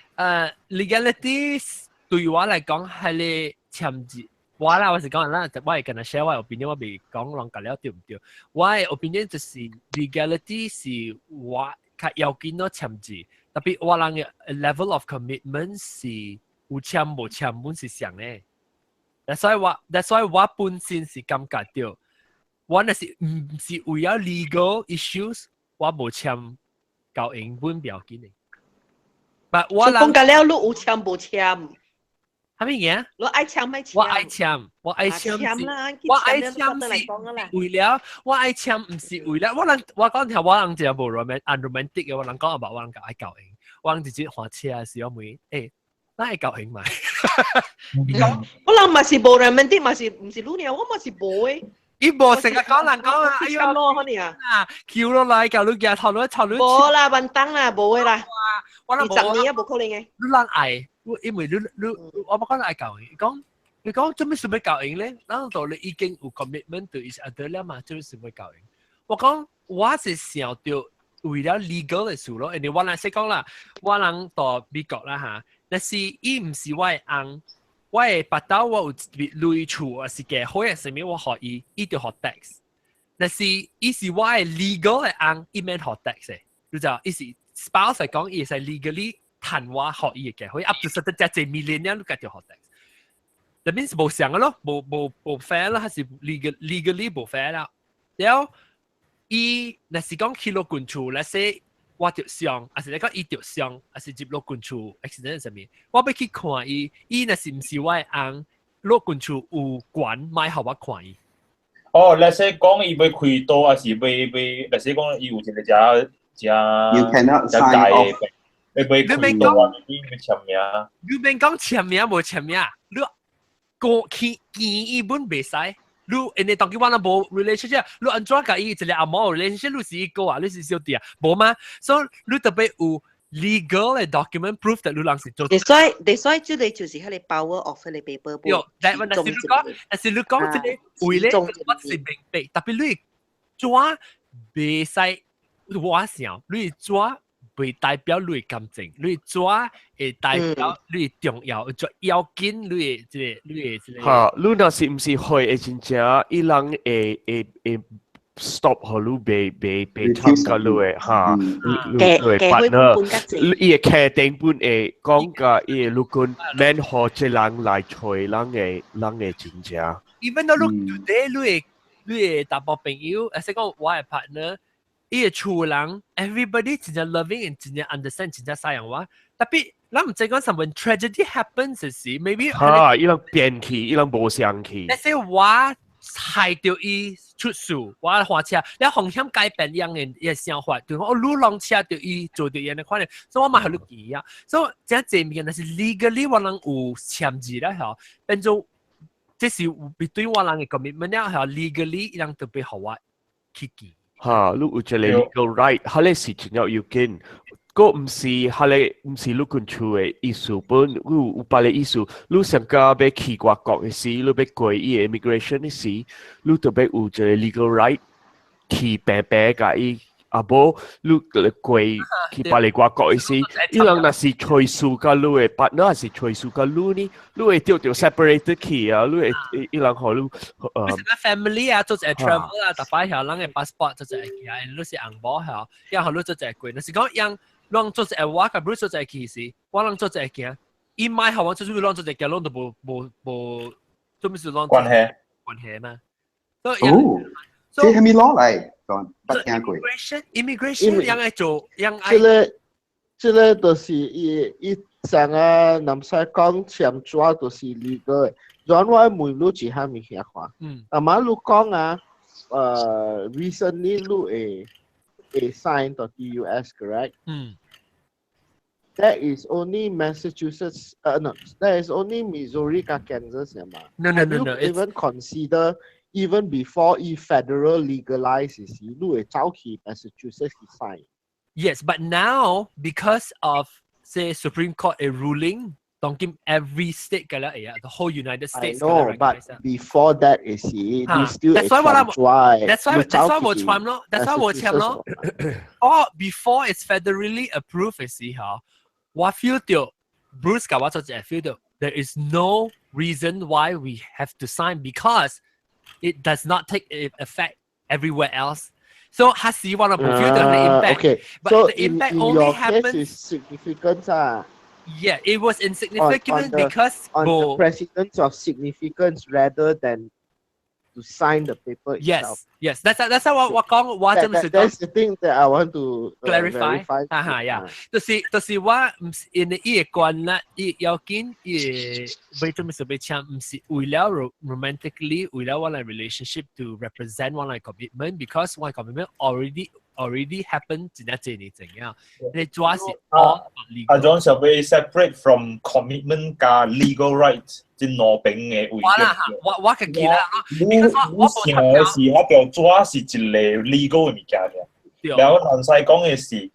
legality 對我嚟講係你簽字。我啦，我是講啦，我係跟佢 share 我嘅 opinion， 我未講兩個了對唔對？我嘅 opinion 就是 legality 是我較要緊咯簽字，特別我人嘅 level of commitment 是有簽無簽本是上嘅。That's why 我本身是感覺到，我那是唔是為咗 legal issues。我冇簽交英文表記呢，但我講緊了，你有簽冇簽？係咩嘢？你愛簽咪簽？我愛簽，我愛簽啦，我愛簽是為了，我愛簽唔是為了。我講條我人就冇 romantic 嘅，我人講話我人愛交英，我人直接換車嘅時候咪誒，那係交英咪？我人咪是冇 romantic，咪是唔是你呢？我咪是冇嘅。伊無成日講人講啊，哎呀，攞你啊，叫落來教你嘅頭腦頭腦。冇啦，笨蛋啦，冇嘅啦。我諗20年啊，冇可能嘅。你人愛，因為你我冇講愛教英，你講做咩事要教英咧？嗱到你已經有 commitment to each other 了嘛，做咩事要教英？我講我是想到為了 legal 嘅事咯，因為我人識講啦，我人到美國啦嚇，但是伊唔是我嘅翁。我係白刀，我有類處啊，是嘅，好嘢上面我學伊就學 tax，但是伊是我係 legal 嘅翁，伊免學 tax 嘅，你就伊是 spouse 嚟講，伊係 legally 談我學伊嘅，可以 up to 實質只million 你家就學 tax，那邊是冇上嘅咯，冇 fair 啦，係 legally 冇 fair 啦，然後伊那是講去落關處，那些我着傷，還是你講伊着傷，還是接落關處 accident 上面，我要去看伊若是唔是我嘅翁，落管處有管買好我看伊。哦，那些講伊要開刀，還是要，那些講伊有一個只 You cannot sign off。你要開刀啊？你要簽名？你免講簽名無簽名，你個見伊本袂使。你人哋當佢話那無 relationship， 你安怎甲伊一個阿毛 relationship， 你是一個啊，你是小弟啊，無嘛？所以你特別有 legal 嘅 document proof that 你人是做。所以即個就是迄個 power of 迄個 paper 簿。有，但係你講即個為咧，我是明白，特別你抓袂使我想，你抓。袂代表你嘅感情，你抓會代表你重要，做要緊你嘅即個。嚇，你若是毋是會真正伊人會 stop 互你袂參加你嘅嚇，你嘅 partner， 伊會確定本會講甲伊嘅路根免互一人來催人嘅真正。Even though look today，你嘅大部朋友，或者講我嘅 partner。伊個厝人 ，everybody 真正 loving and 真正 understand 真正sayang我。特別，咱唔知講什麼 tragedy happens 時 ，maybe 嚇，伊人變去，伊人無相去。那些我害到伊出事，我開車，你風險改變人嘅想法，對我路浪車到伊做到嘢嘅可能，所以我嘛係錄記啊。所以真正面，但是 legally 我人有簽字啦，嚇，變做即是對我人嘅 commitment 啦，嚇 legally 人特別好我去記。嚇，你有一個 legal right，迄個是真有要緊。個唔是，迄個唔是你管處嘅意思本，你有別個意思。你想加要去外國嘅時，你要過伊 immigration 嘅時，你特別有一個 legal right 去白甲伊。啊無，你過去別個外國嘅時，伊人若是隨事甲你嘅 partner，還是隨事甲你呢？你會掉 separate 去啊！你會伊人互你family 啊，做一 travel 啊，特擺下人嘅 passport 做一個啊，你是紅包下，然後你做一個。若是講讓讓做一我甲不做一個時，我人做一個，伊買後我做做讓做一個，讓都無做咩事讓關係嘛。哦，即係咪攞嚟？immigration ยังไง做ยังไง即個就是伊上啊南西講簽抓就是 legal 嘅，然我問你一項物件看，阿媽你講啊recently 你會 sign 到 US correct？That is only Massachusetts. No, that is only Missouri 加 Kansas 呀嘛。No. Even consider even before federal legalizes, you will keep Massachusetts sign. Yes, but now because of say Supreme Court a ruling, don't give every state the whole United States. I know, but before that is still that's why that's why we're trying no. That's why we're trying no. Or before it's federally approved, see how. What feel to Bruce I feel that there is no reason why we have to sign because it does not take effect everywhere else. So has he want to feel the impact? Okay. But so the impact in only your happens. Case is significant. Yeah, it was insignificant because the precedence of significance rather than to sign the paper itself. Yes. That's how what that's the thing that I want to clarify. Yeah. 就是我唔是因為伊個關啦，伊要緊伊為做咩事被簽，唔是為了 romantically 為了我哋 relationship to represent 我哋 commitment because 我哋 commitment already happened 真係這年怎樣？你主要是 all legal。John 想被 separate from commitment 加 legal right 即兩邊嘅位。我嘅記得，我想嘅是我條主要是一個 legal 嘅物件嘅，然後南西講嘅是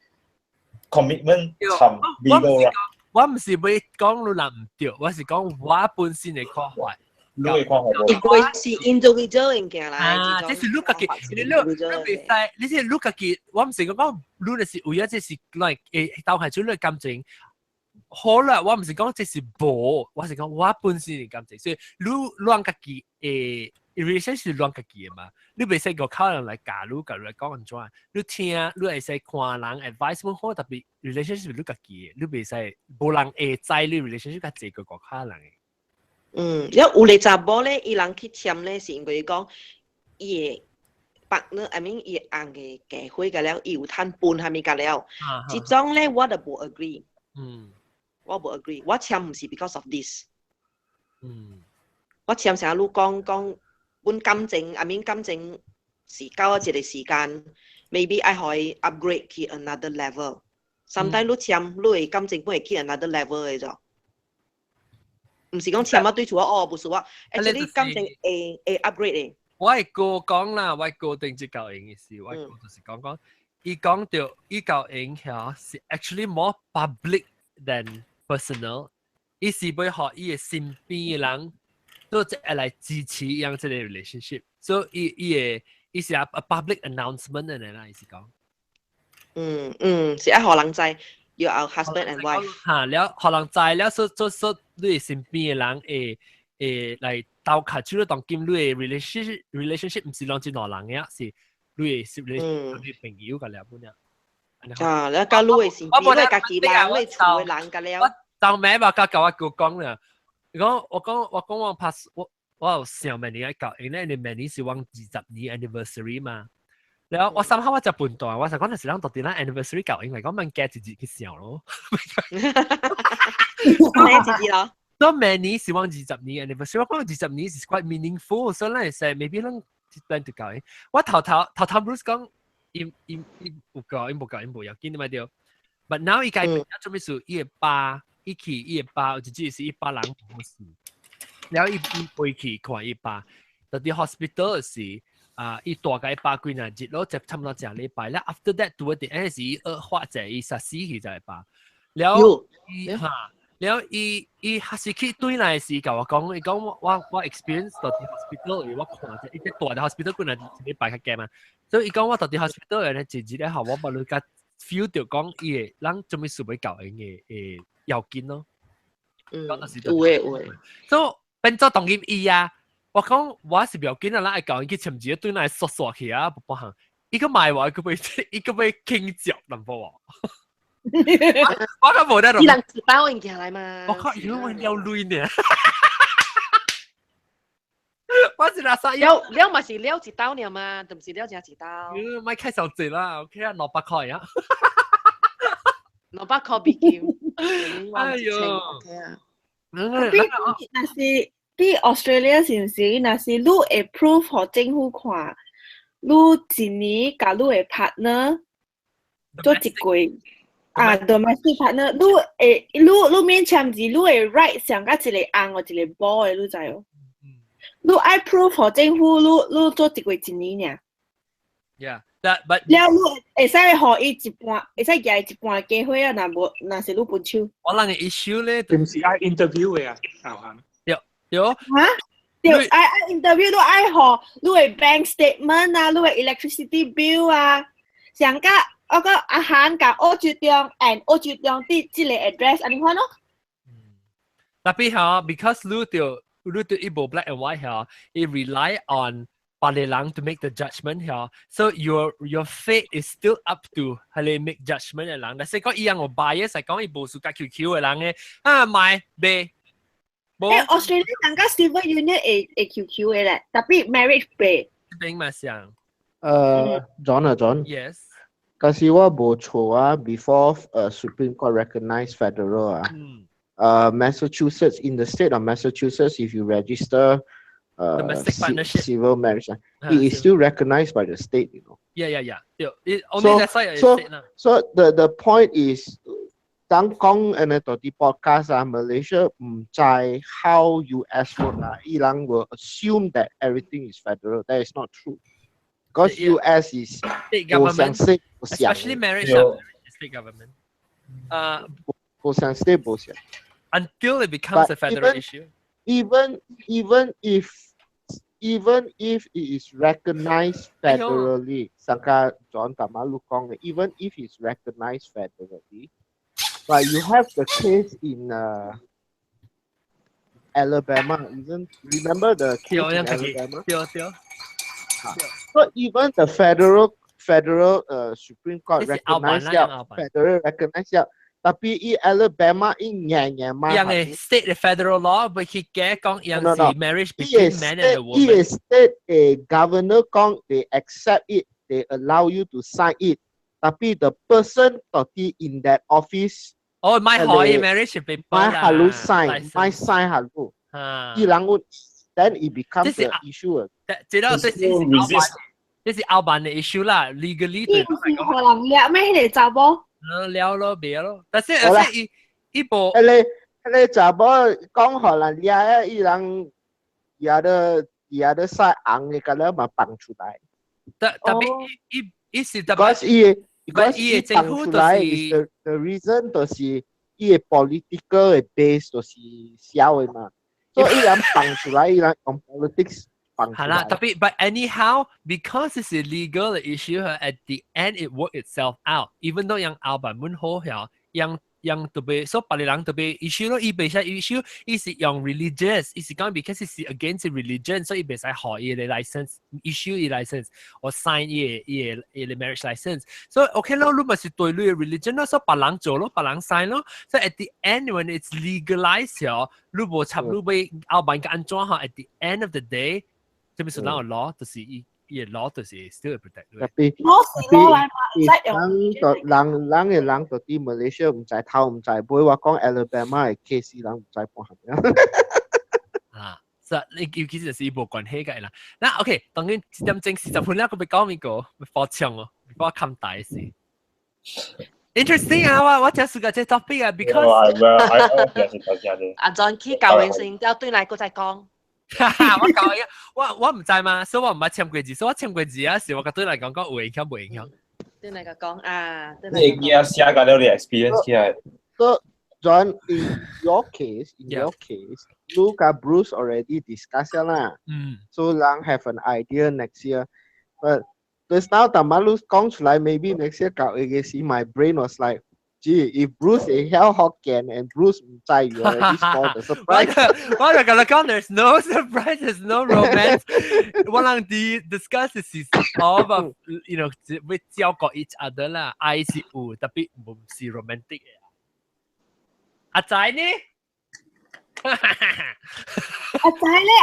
commitment 參 legal right。我唔是要講你人唔對，我是講我本身嘅看法。你嘅看法冇？因為是 individual 嘅件啦。即是你自己，你別使，你是你自己，我唔是講你係為咗即是 like 鬥係出你感情。好啦，我唔是講即是無，我是講我本身嘅感情，所以你亂家己relationship 亂家己嘅嘛，你袂使個靠人來教你來講安怎，你聽，你會使看人 advice 冇好，特別 relationship 你家己嘅，你袂使無人會知你 relationship 甲這個靠人嘅。因為有啲查某咧，伊人去簽咧，是因為講伊嘅partner，I mean 伊紅嘅結婚嘅了，伊有攤半係咪嘅了？這種咧我就冇 agree。我冇 agree，我簽唔是 because of this。我簽成你講本感情，I mean 感情是到一個時間 ，maybe I 可以 upgrade 去 another level。sometimes 你簽你嘅感情本會去 another level 嘅啫。唔是講簽啊對住我，不是我，actually 感情會 upgrade 嘅。我係個講啦，我係個定節教應嘅事，我係個就是講，伊講到伊教應嚇是 actually more public than personal， 伊是要學伊嘅身邊嘅人都即係嚟支持伊樣即個 relationship， 所以伊是 a public announcement 嘅啦，意思講。是一學人知。Your husband and wife 嚇，了可能在了所你身邊嘅人會嚟鬥卡住當見你嘅 relationship 唔是兩隻兩人嘅，是你嘅朋友㗎了本呀。啊，了教你嘅身邊，你家己人，你厝嘅人㗎了。當咩話教我講啦？我講我拍我有想明年嘅教，因為你明年是往20年 anniversary 嘛。แล้วว่าซ้ำว่าจะปุ่นตัวว่าสักวันสิเราตัดตีน่า anniversary เก่าเองไงก็มันแก่จีจีกี่เสียว咯咩จีจี咯so many 希望20年 anniversary ว่าก็20年 is quite meaningful so 咧係 maybe เรา plan ตัวเก่าเองว่า頭 Bruce 講冇有見到咪掉 but now 依家變咗做咩事180我就知是100人冇事แล้วอีไปขี่ขวา100แต่ที่ hospital 是伊大概100幾日咯，就差唔多一個禮拜啦。After that，到啲陣時惡化就伊實死去就係吧。แล้ว伊還是去對來時甲我講，伊講我 experience 到啲 hospital， 我看者伊啲大嘅 hospital 幾日一禮拜較驚嘛。所以伊講我到啲 hospital 咧，直接咧後我冇你甲 feel 到講伊個人做咩事要教人嘅要緊咯。有嘅。所以變咗當然伊啊。我講我是表見啦，講佢尋日對那索起啊，不行，一個賣話一個被傾腳能否啊？我講冇得咯。伊人自包人嚟嘛。我講因為我有累呢。我是垃圾。了嘛是了一刀呢嘛，都唔是了只一刀。咪開手指啦 ，OK 啊，600塊啊。600塊比較。哎呦。那是。啲 Australia 是唔是？那是你 approve 和政府看，你一年甲你嘅 partner 做一個domestic partner， 你免簽字，你嘅 right 上加一個紅或一個寶嘅，你知哦？你 approve 和政府，你做一個一年呢 ？Yeah， but 了你會使互伊一半，會使寄一半機會啊！若是你本手。我諗嘅 issue 咧，唔是愛 interview 嘅啊，有嚇，對，I interview 都愛學，你嘅 bank statement 啊，你嘅 electricity bill 啊，上加我個阿涵甲澳洲中 and 澳洲中啲即個 address， 安尼看咯。特別嚇 ，because 你對一部 black and white 嚇，it rely on 別個人 to make the judgment 嚇，so your fate is still up to 係你 make judgment 嘅人。但係講一樣我 bias 係講伊無數甲 QQ 嘅人嘅，買賣。Australia 人家 civil union 會 QQ 嘅咧，特別 marriage 俾。邊咪上？John。Yes。嗰時我冇錯啊 ，before Supreme Court recognized federal 啊。Massachusetts in the state of Massachusetts, if you register civil marriage, it is still recognized by the state, you know. Yeah. Only that side is state. So the point is. 當講呢度啲 podcast 啊 ，Malaysia 唔知 how US vote 啊，伊人 will assume that everything is federal. That is not true. Because US is state government, especially marriage state government. 冇相識冇相。Until it becomes a federal issue. Even if it is recognized federally, 上個 John 同埋陸講嘅 ，even if it's recognized federally. But you have the case in Alabama, remember the case in Alabama? So even the federal Supreme Court recognized federal recognized tapi in Alabama in yang state the federal law, but he講yang marriage between man and a woman. He is state a governor they accept it, they allow you to sign it. Tapi the person in that office. My marriage paper 買下路 sign 下路，伊人會 then it becomes an issue. 這是澳版的 issue 啦 ，legally 對。呢個可能掠咩嚟查某？撩咯，別咯。但是一部，你查某講可能掠啊，伊人也的晒紅嘅，咁樣嘛放出來。特別伊是特別，because伊放出來 is the reason 就是伊嘅 political 嘅 base 就是小嘅嘛，所以伊人放出來，伊人用 politics。係啦，特別 but anyhow because it's illegal the issue at the end it work itself out even though yang album 滿好呀yang特別 so 別人特別 issue 咯，伊別使 issue 伊是用 religious 伊是講 because 伊是 against religion 所以別使學伊嘅 license issue 伊 license or sign 伊嘅 marriage license so okay 咯，你咪是對你嘅 religion 咯，所以別人做咯，別人 sign 咯，so at the end when it's legalized 呀，你無插你俾 album 嘅安裝嚇 at the end of the day。這邊是啷個 law，就是伊law 就是 still protect。人嘅到啲 Malaysia 唔知偷唔知買，話講 Alabama 嘅 case 人唔知幫行啊。啊，所以你其實就是冇關係嘅啦。嗱 ，OK， 當然點正40分啦，我咪講呢個，咪放長哦，咪放咁大事。Interesting 啊！我就是個這 topic 啊 ，because 阿 John 去教完先，之後對嚟個再講。我教嘅，我唔知嘛，所以我唔係簽過字，所以我簽過字啊，時我覺得嚟講有影響冇影響。對嚟講啊，你而家寫緊你嘅 experience 起來。So John, in your case, Luke and Bruce already discussed lah. So lang have an idea next year, but just now Tamalu 講出來 maybe next year 搞嘅時 my brain was like. Gee, if Bruce is hell Hokkien and Bruce 唔知 you already spoiled the surprise. What I gotta go? There's no surprise, there's no romance. 我諗啲 discuss is all about you know 會照顧 each other 啦，愛是有，特別唔是 romantic 嘅。阿仔呢？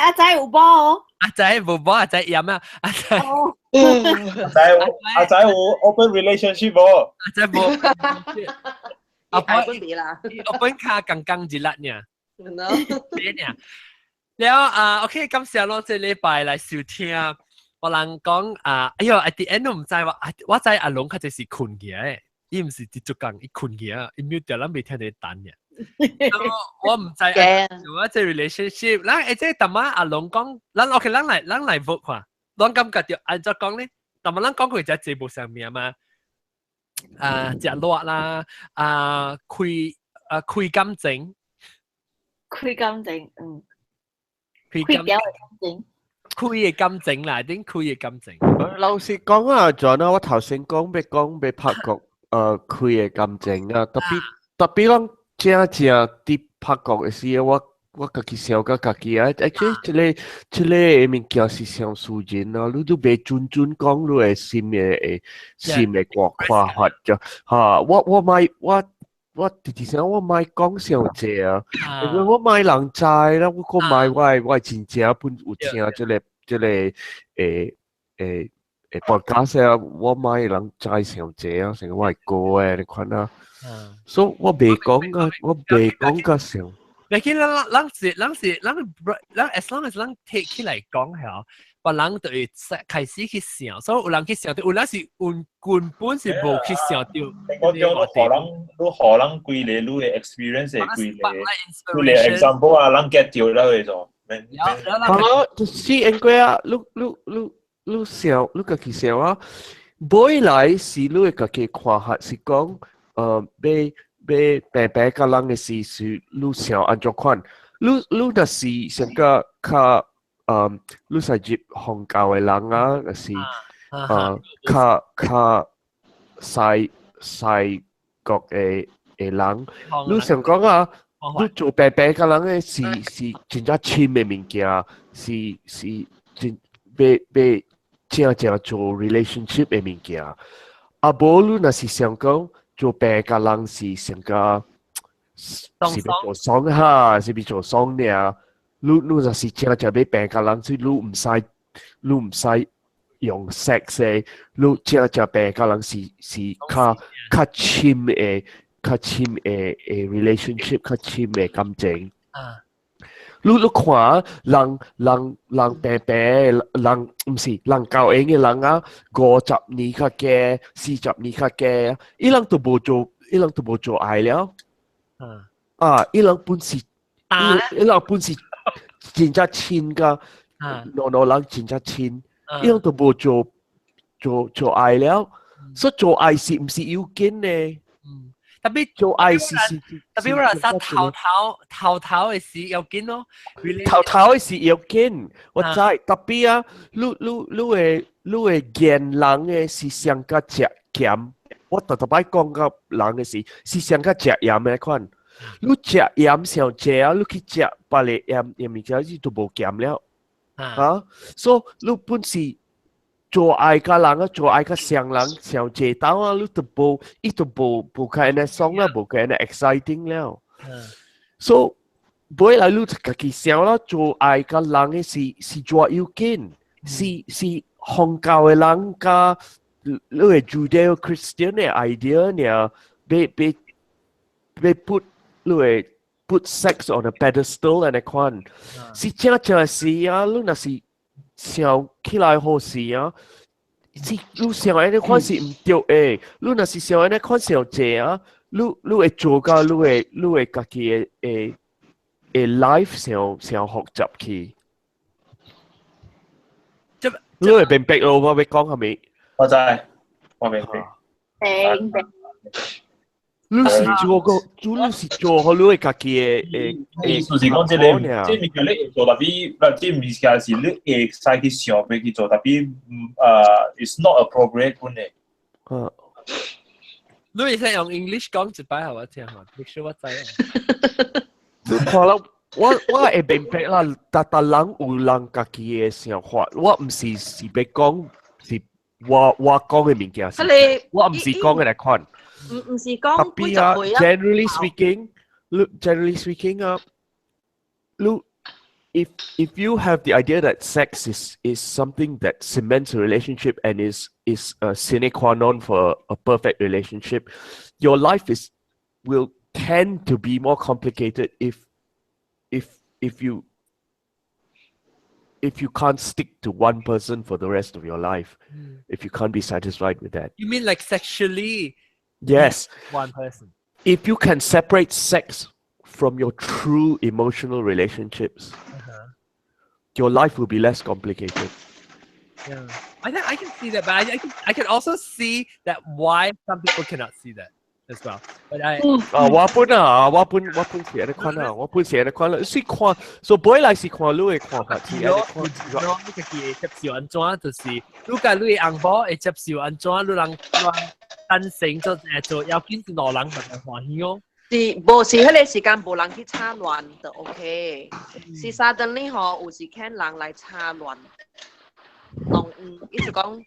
阿仔有波。阿仔冇波，阿仔飲咩？阿仔。阿仔有 open relationship 喎。阿仔冇。阿分別啦。open 卡剛熱辣呢。咩呢？แล้วOK 感謝咯，這禮拜來收聽。我人講哎呦 at the end 都唔知話，我知阿龍佢就是困嘅，伊唔是接觸緊，伊困嘅，伊冇掉啦，未聽你等嘅。我唔知做一隻 relationship， 嗱，即係當晚阿龍講，咱 OK， 咱嚟 vote 下，咱感覺就按照講咧，當晚咱講佢喺節目上面嘛，隻落啦，開感情，開感情，開嘅感情啦，點開嘅感情？老實講啊，John啊，我頭先講俾拍國開嘅感情啊，特別講。正啲拍國嘅時，我家己想個家己啊，即個物件是上事情咯，你都別準講你嘅心嘅掛法咗嚇。我直直想我買講上濟啊，因為我買人知啦，我買我真正本有聽即個podcast 啊，我買人知上濟啊，成個我係歌誒，你看啊。所以我未講噶上。你見咱 as long as 咱 take 起來講下，別人就會開始去想，所以有人去想到，有人是根本是無去想到。我講都可能歸你嘅 experience 歸你 example 啊，人 get 掉啦嗰種。好，就是因為啊，你想，你家己想啊，本來是你嘅家己看法是講。被白白個人嘅事是你想按照款，你就是想個較你係接宗教嘅人啊，就是較西國嘅人，你想講啊，你做白白個人嘅事是真正親嘅物件，是真被正做 relationship 嘅物件，啊無你若是想講。做白個人是成個是要做雙哈，是要做雙呢？你就是正要白個人，所以你唔使用 sex 嘅，你正白個人是較親嘅 relationship， 較親嘅感情。你看人病病人唔是人教應嘅人啊，50年較嘅，40年較嘅，伊人都冇做愛了。伊人本是真正親㗎，老人真正親，伊人都冇做愛了，所以做愛是唔是要緊呢？特別做愛是特別話頭嘅事要緊咯，頭嘅事要緊，我知。特別啊，你嘅見人嘅是上加食鹹，我特別講個人嘅事是上加食鹽嘅款。你食鹽上濟啊，你去食別嘅鹽物件，你都冇鹹了。所以你本是。做愛個人啊，做愛個上人上街道啊，你都冇，伊都冇開那爽啦，冇開那 exciting 了。所以，本來你自己想啦，做愛個人嘅是做要緊，是宗教嘅人家，你係 Judeo-Christian 嘅 idea 呢，被 put 你係 put sex on a pedestal 嘅款，是真事啊，你那是。想起來好事啊！你想安尼款是唔對誒，你若是想安尼款上濟啊，你會做到你會家己嘅life 上複雜去。你會明白咯？我要講係咪？我明白。明白。你是做好你會家己嘅意思是講即係物件你做，特別即係物件是你會使去想要去做，特別it's not appropriate 本嚟。你會使用 English 講一擺，我聽下 ，make sure 我知。你看啦，我會明白啦，但人有人家己嘅想法，我唔是要講是我講嘅物件是，我唔是講嘅嚟看。唔是講每一回啊。Generally speaking, if you have the idea that sex is something that cements a relationship and is a sine qua non for a perfect relationship, your life will tend to be more complicated if you can't stick to one person for the rest of your life, if you can't be satisfied with that. You mean like sexually? Yes. One person. If you can separate sex from your true emotional relationships, your life will be less complicated. Yeah, I can see that, but I can also see that why some people cannot see that as well. But我本寫的看啊，我本寫的看了，是看，所以本來是看你的看法，是的看。你自己接受安怎，就是如果你紅包會接受安怎，你讓單性做要緊是老人才歡喜哦。無是迄個時間無人去插亂就 OK，是 suddenly 嗬，有時看人來插亂，意思講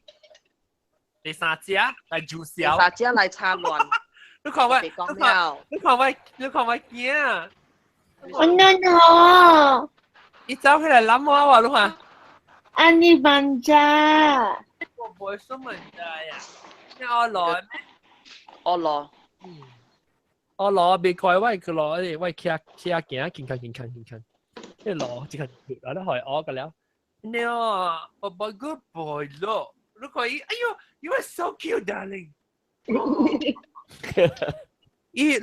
第三者來註銷，第三者來插亂。你看我驚啊！我 no， 一走起來諗我話你看，安尼慢咋？我唔會說慢咋呀？你我來咩？我來。我攞未蓋位佢攞，喂企下健康，即係攞只係攞得開我㗎了。你啊，我 good boy 咯，你可以，哎呦 ，you are so cute, darling。咦，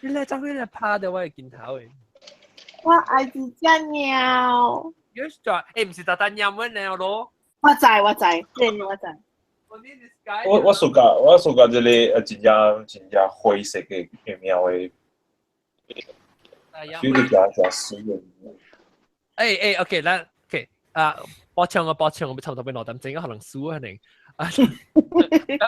你嚟走去嚟趴到我嘅鏡頭嘅。我愛只隻鳥。You start，唔是特登飲嘅鳥咯。我知，真我知。我暑假這裡真正灰色嘅喵嘅，所以就使用。OK，嗱 OK，抱歉，我差唔多俾攞點整，可能輸啊你。當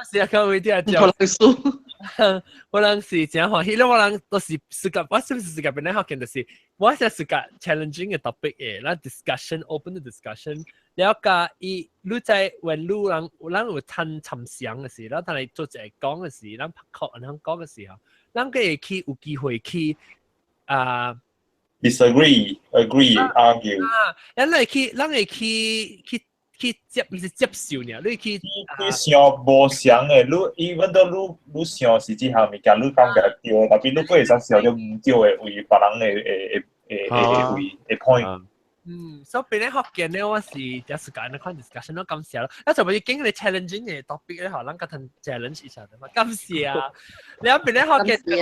時佢會啲就可能輸，可能是真歡喜，因為可能都是世界，我是不是世界邊咧學見就是我係世界 challenging 嘅 topic 嘅，嗱 discussion，open the discussion。了解伊，你在when you人有尋想嘅時，但係做一個講嘅時，咱拍確人講嘅時候，咱可以去有機會去disagree、agree、argue。咱會去接受呢，你去想無想嘅，你 even though 你想是這項物件，你感覺對，但係你過會使想咗唔對嘅，為別人 point。所以變咧學見咧，我是有時間咧看 discussion 都咁少咯。一就要經你 challenging 嘅 topic 咧，可能嗰陣 challenge 一下的嘛，咁少。你一邊咧學見，你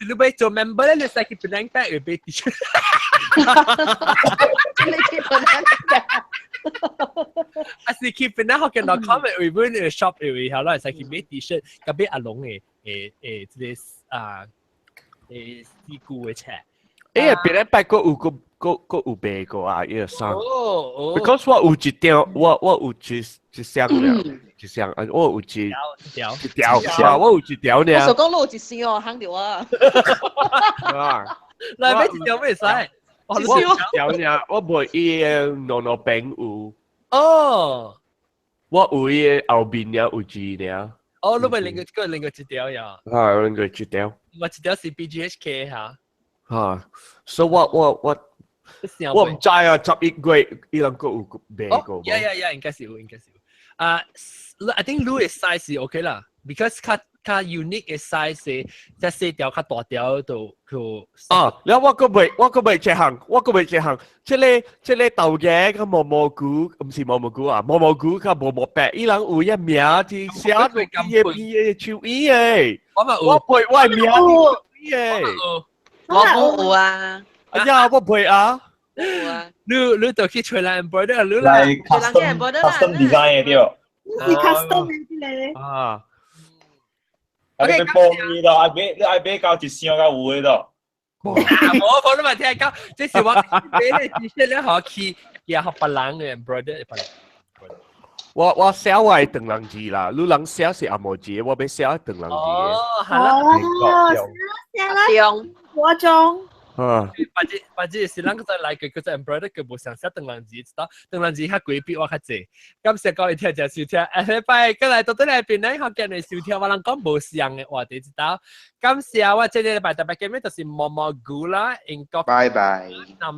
要做 member 咧，你使佢變 back 會俾 teacher。啊，是佢變咧學見到 comment 會揾個 shop 會後來使佢俾 teacher，咁俾阿龍嘅即係事故嘅車。別咧拜個有白個啊，一衫。Because 我有一條，我有一箱了，一箱，我有一條，我有一條呢。我手工攞一箱哦，行掉啊。嚟俾一條咩使？我一條呢，我買伊糯餅有。哦。我有伊後邊呢有一呢。哦，你咪另個一條呀？啊，另個一條。我一條是 BGHK 嚇。啊，所以我唔知啊，11月伊兩個有白個。Yeah，應該是有。I think Lou 嘅 size 是 OK 啦 ，because 較 unique 嘅 size 即係細條較大條度佢。然後我個未一行，即個豆嘅個蘑菇，唔是蘑菇啊，蘑菇個蘑白，伊人有一名字寫住伊手衣嘅，我背我名嘅。我有啊！哎呀，我背啊！你就去吹爛 embroider， 你嚟 custom design 嘅啲。你 custom 嘅咧？啊！你幫伊咯，阿俾教一箱個有嘅咯。我都咪聽講，即是我俾你 T-shirt 咧，可去也學別人嘅 embroider。我寫我係鄧郎字啦，你人寫是阿毛字，我俾寫鄧郎字。哦，係啦。寫啦。我中。或者是人佢再來佢就 embroider 佢冇想寫鄧郎字，知道鄧郎字較貴比我較濟。咁時講你聽就笑聽，禮拜過來到底嚟邊咧？學見你笑聽，我人講冇上嘅話題知道。咁時候我這禮拜特別見面就是蘑菇啦，英國。拜拜。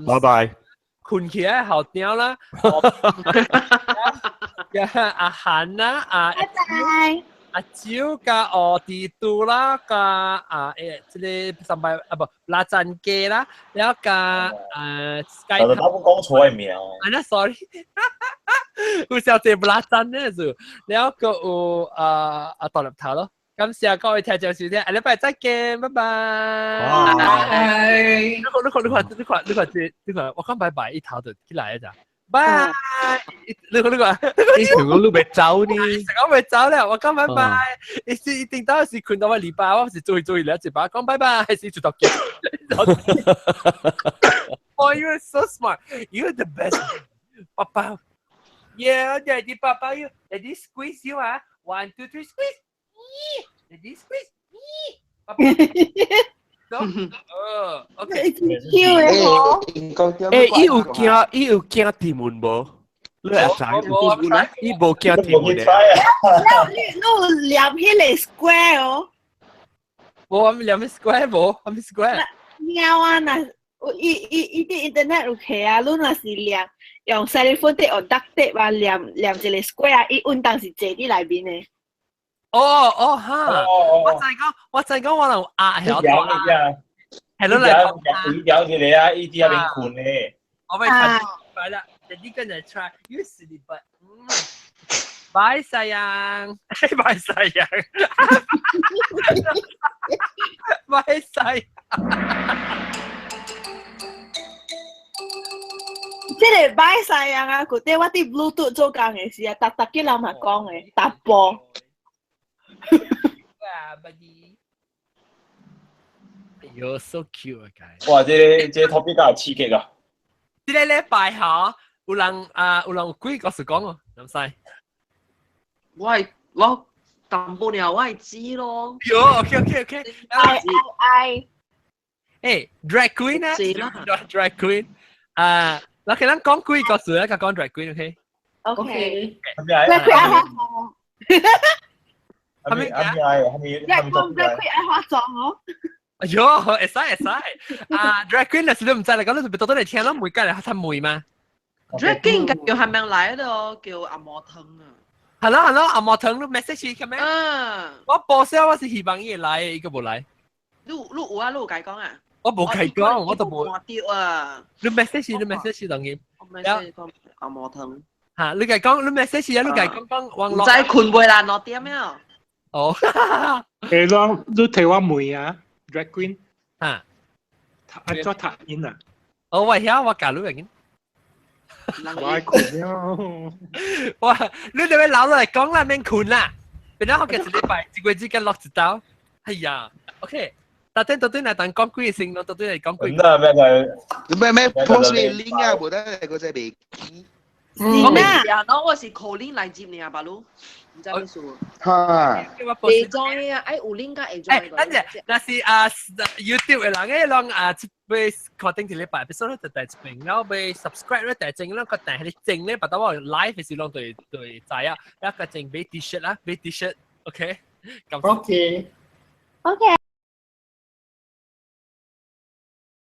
拜拜。困起來好屌啦！阿韓啦，阿蕉加奧地都啦，加即個上擺不拉贊雞啦，然後加Sky。我講錯嘅名。啊，sorry， 有小姐不拉贊呢就，然後個有大粒頭咯。咁時候各位聽眾小姐，禮拜再見，拜拜。你看，我講拜拜一頭就起來咗，拜。你看，你同我都未走呢？我未走咧，我講拜拜。一定當時困到我禮拜，我是做兩隻把講拜拜，係就到見。Oh, you're so smart. You're the best. Papa. Yeah, Daddy, Papa, Daddy squeeze you, ah. 1, 2, 3, squeeze. Daddy squeeze. Papa. So, okay. It's cute. 伊有驚甜門無？你會知？伊無驚甜門嘅。你念迄個 square 哦。我念 square 無，我 square。貓啊，嗱，伊啲 internet OK 啊，你若是念用 telephone 的或 duct tape 啊，念一個 square 啊，伊運動是坐啲內面嘅。哦哈！我就講我能壓係我講啦，係咯嚟。有嘅你啊，依啲入邊困咧。我咪睇快啦，你跟住 try， you silly but， bye sayang， bye sayang， bye sayang。即係bye sayang啊！嗰啲我啲 Bluetooth 做工嘅時啊，特嘅人咪講嘅，搭波。You're so cute, guys！ 哇，這 topic 夠刺激啊！呢個禮拜嚇，有人幾個時講哦，唔使。我淡薄了，我係知咯。喲 ，OK。I。誒 ，drag queen 啊 ，drag queen。嗱，佢哋講幾個時咧，佢講 drag queen，OK？ OK。係咪講 drag queen 愛化妝哦。喲，會使。drag queen 係你唔知嚟講，你特別多嚟聽咯，每家嚟睇妹嘛。drag queen 叫係咪嚟咯？叫阿摩騰啊。係咯，阿摩騰都 message 嘅咩？我報銷我是希望伊來，伊個冇來。你有啊？你有解講啊？我冇睇講，我都冇。掉啊！你 message 當然。message 講我冇聽。嚇，你係講你 message 啊？你係講網絡。唔使困袂啦，攞點咩？哦。誒，你睇我妹啊 ，drag queen。嚇。阿做塔音啊。哦，我曉我教你嘅。我困咯。哇！你哋位老嚟講啦，免困啦。變咗學嘅禮拜，一個月之間落一刀。哎呀 ，OK。但係到底係當講幾先咯？到底係講幾？咩 post 你 link 啊？冇得嗰隻未。我咩啊？我是 calling 嚟接你啊，巴魯。唔知咩數？嚇。會 join 啊！哎，有 link 㗎，會 join 嗰。誒，那是YouTube 嘅人，誒，讓被確定一禮拜 episode 就第一名，然後被 subscribe 咧第一正，然後個第係正咧，把到我 live 係讓對仔啊，一個正俾 T-shirt 啦，俾 T-shirt，OK。OK。OK。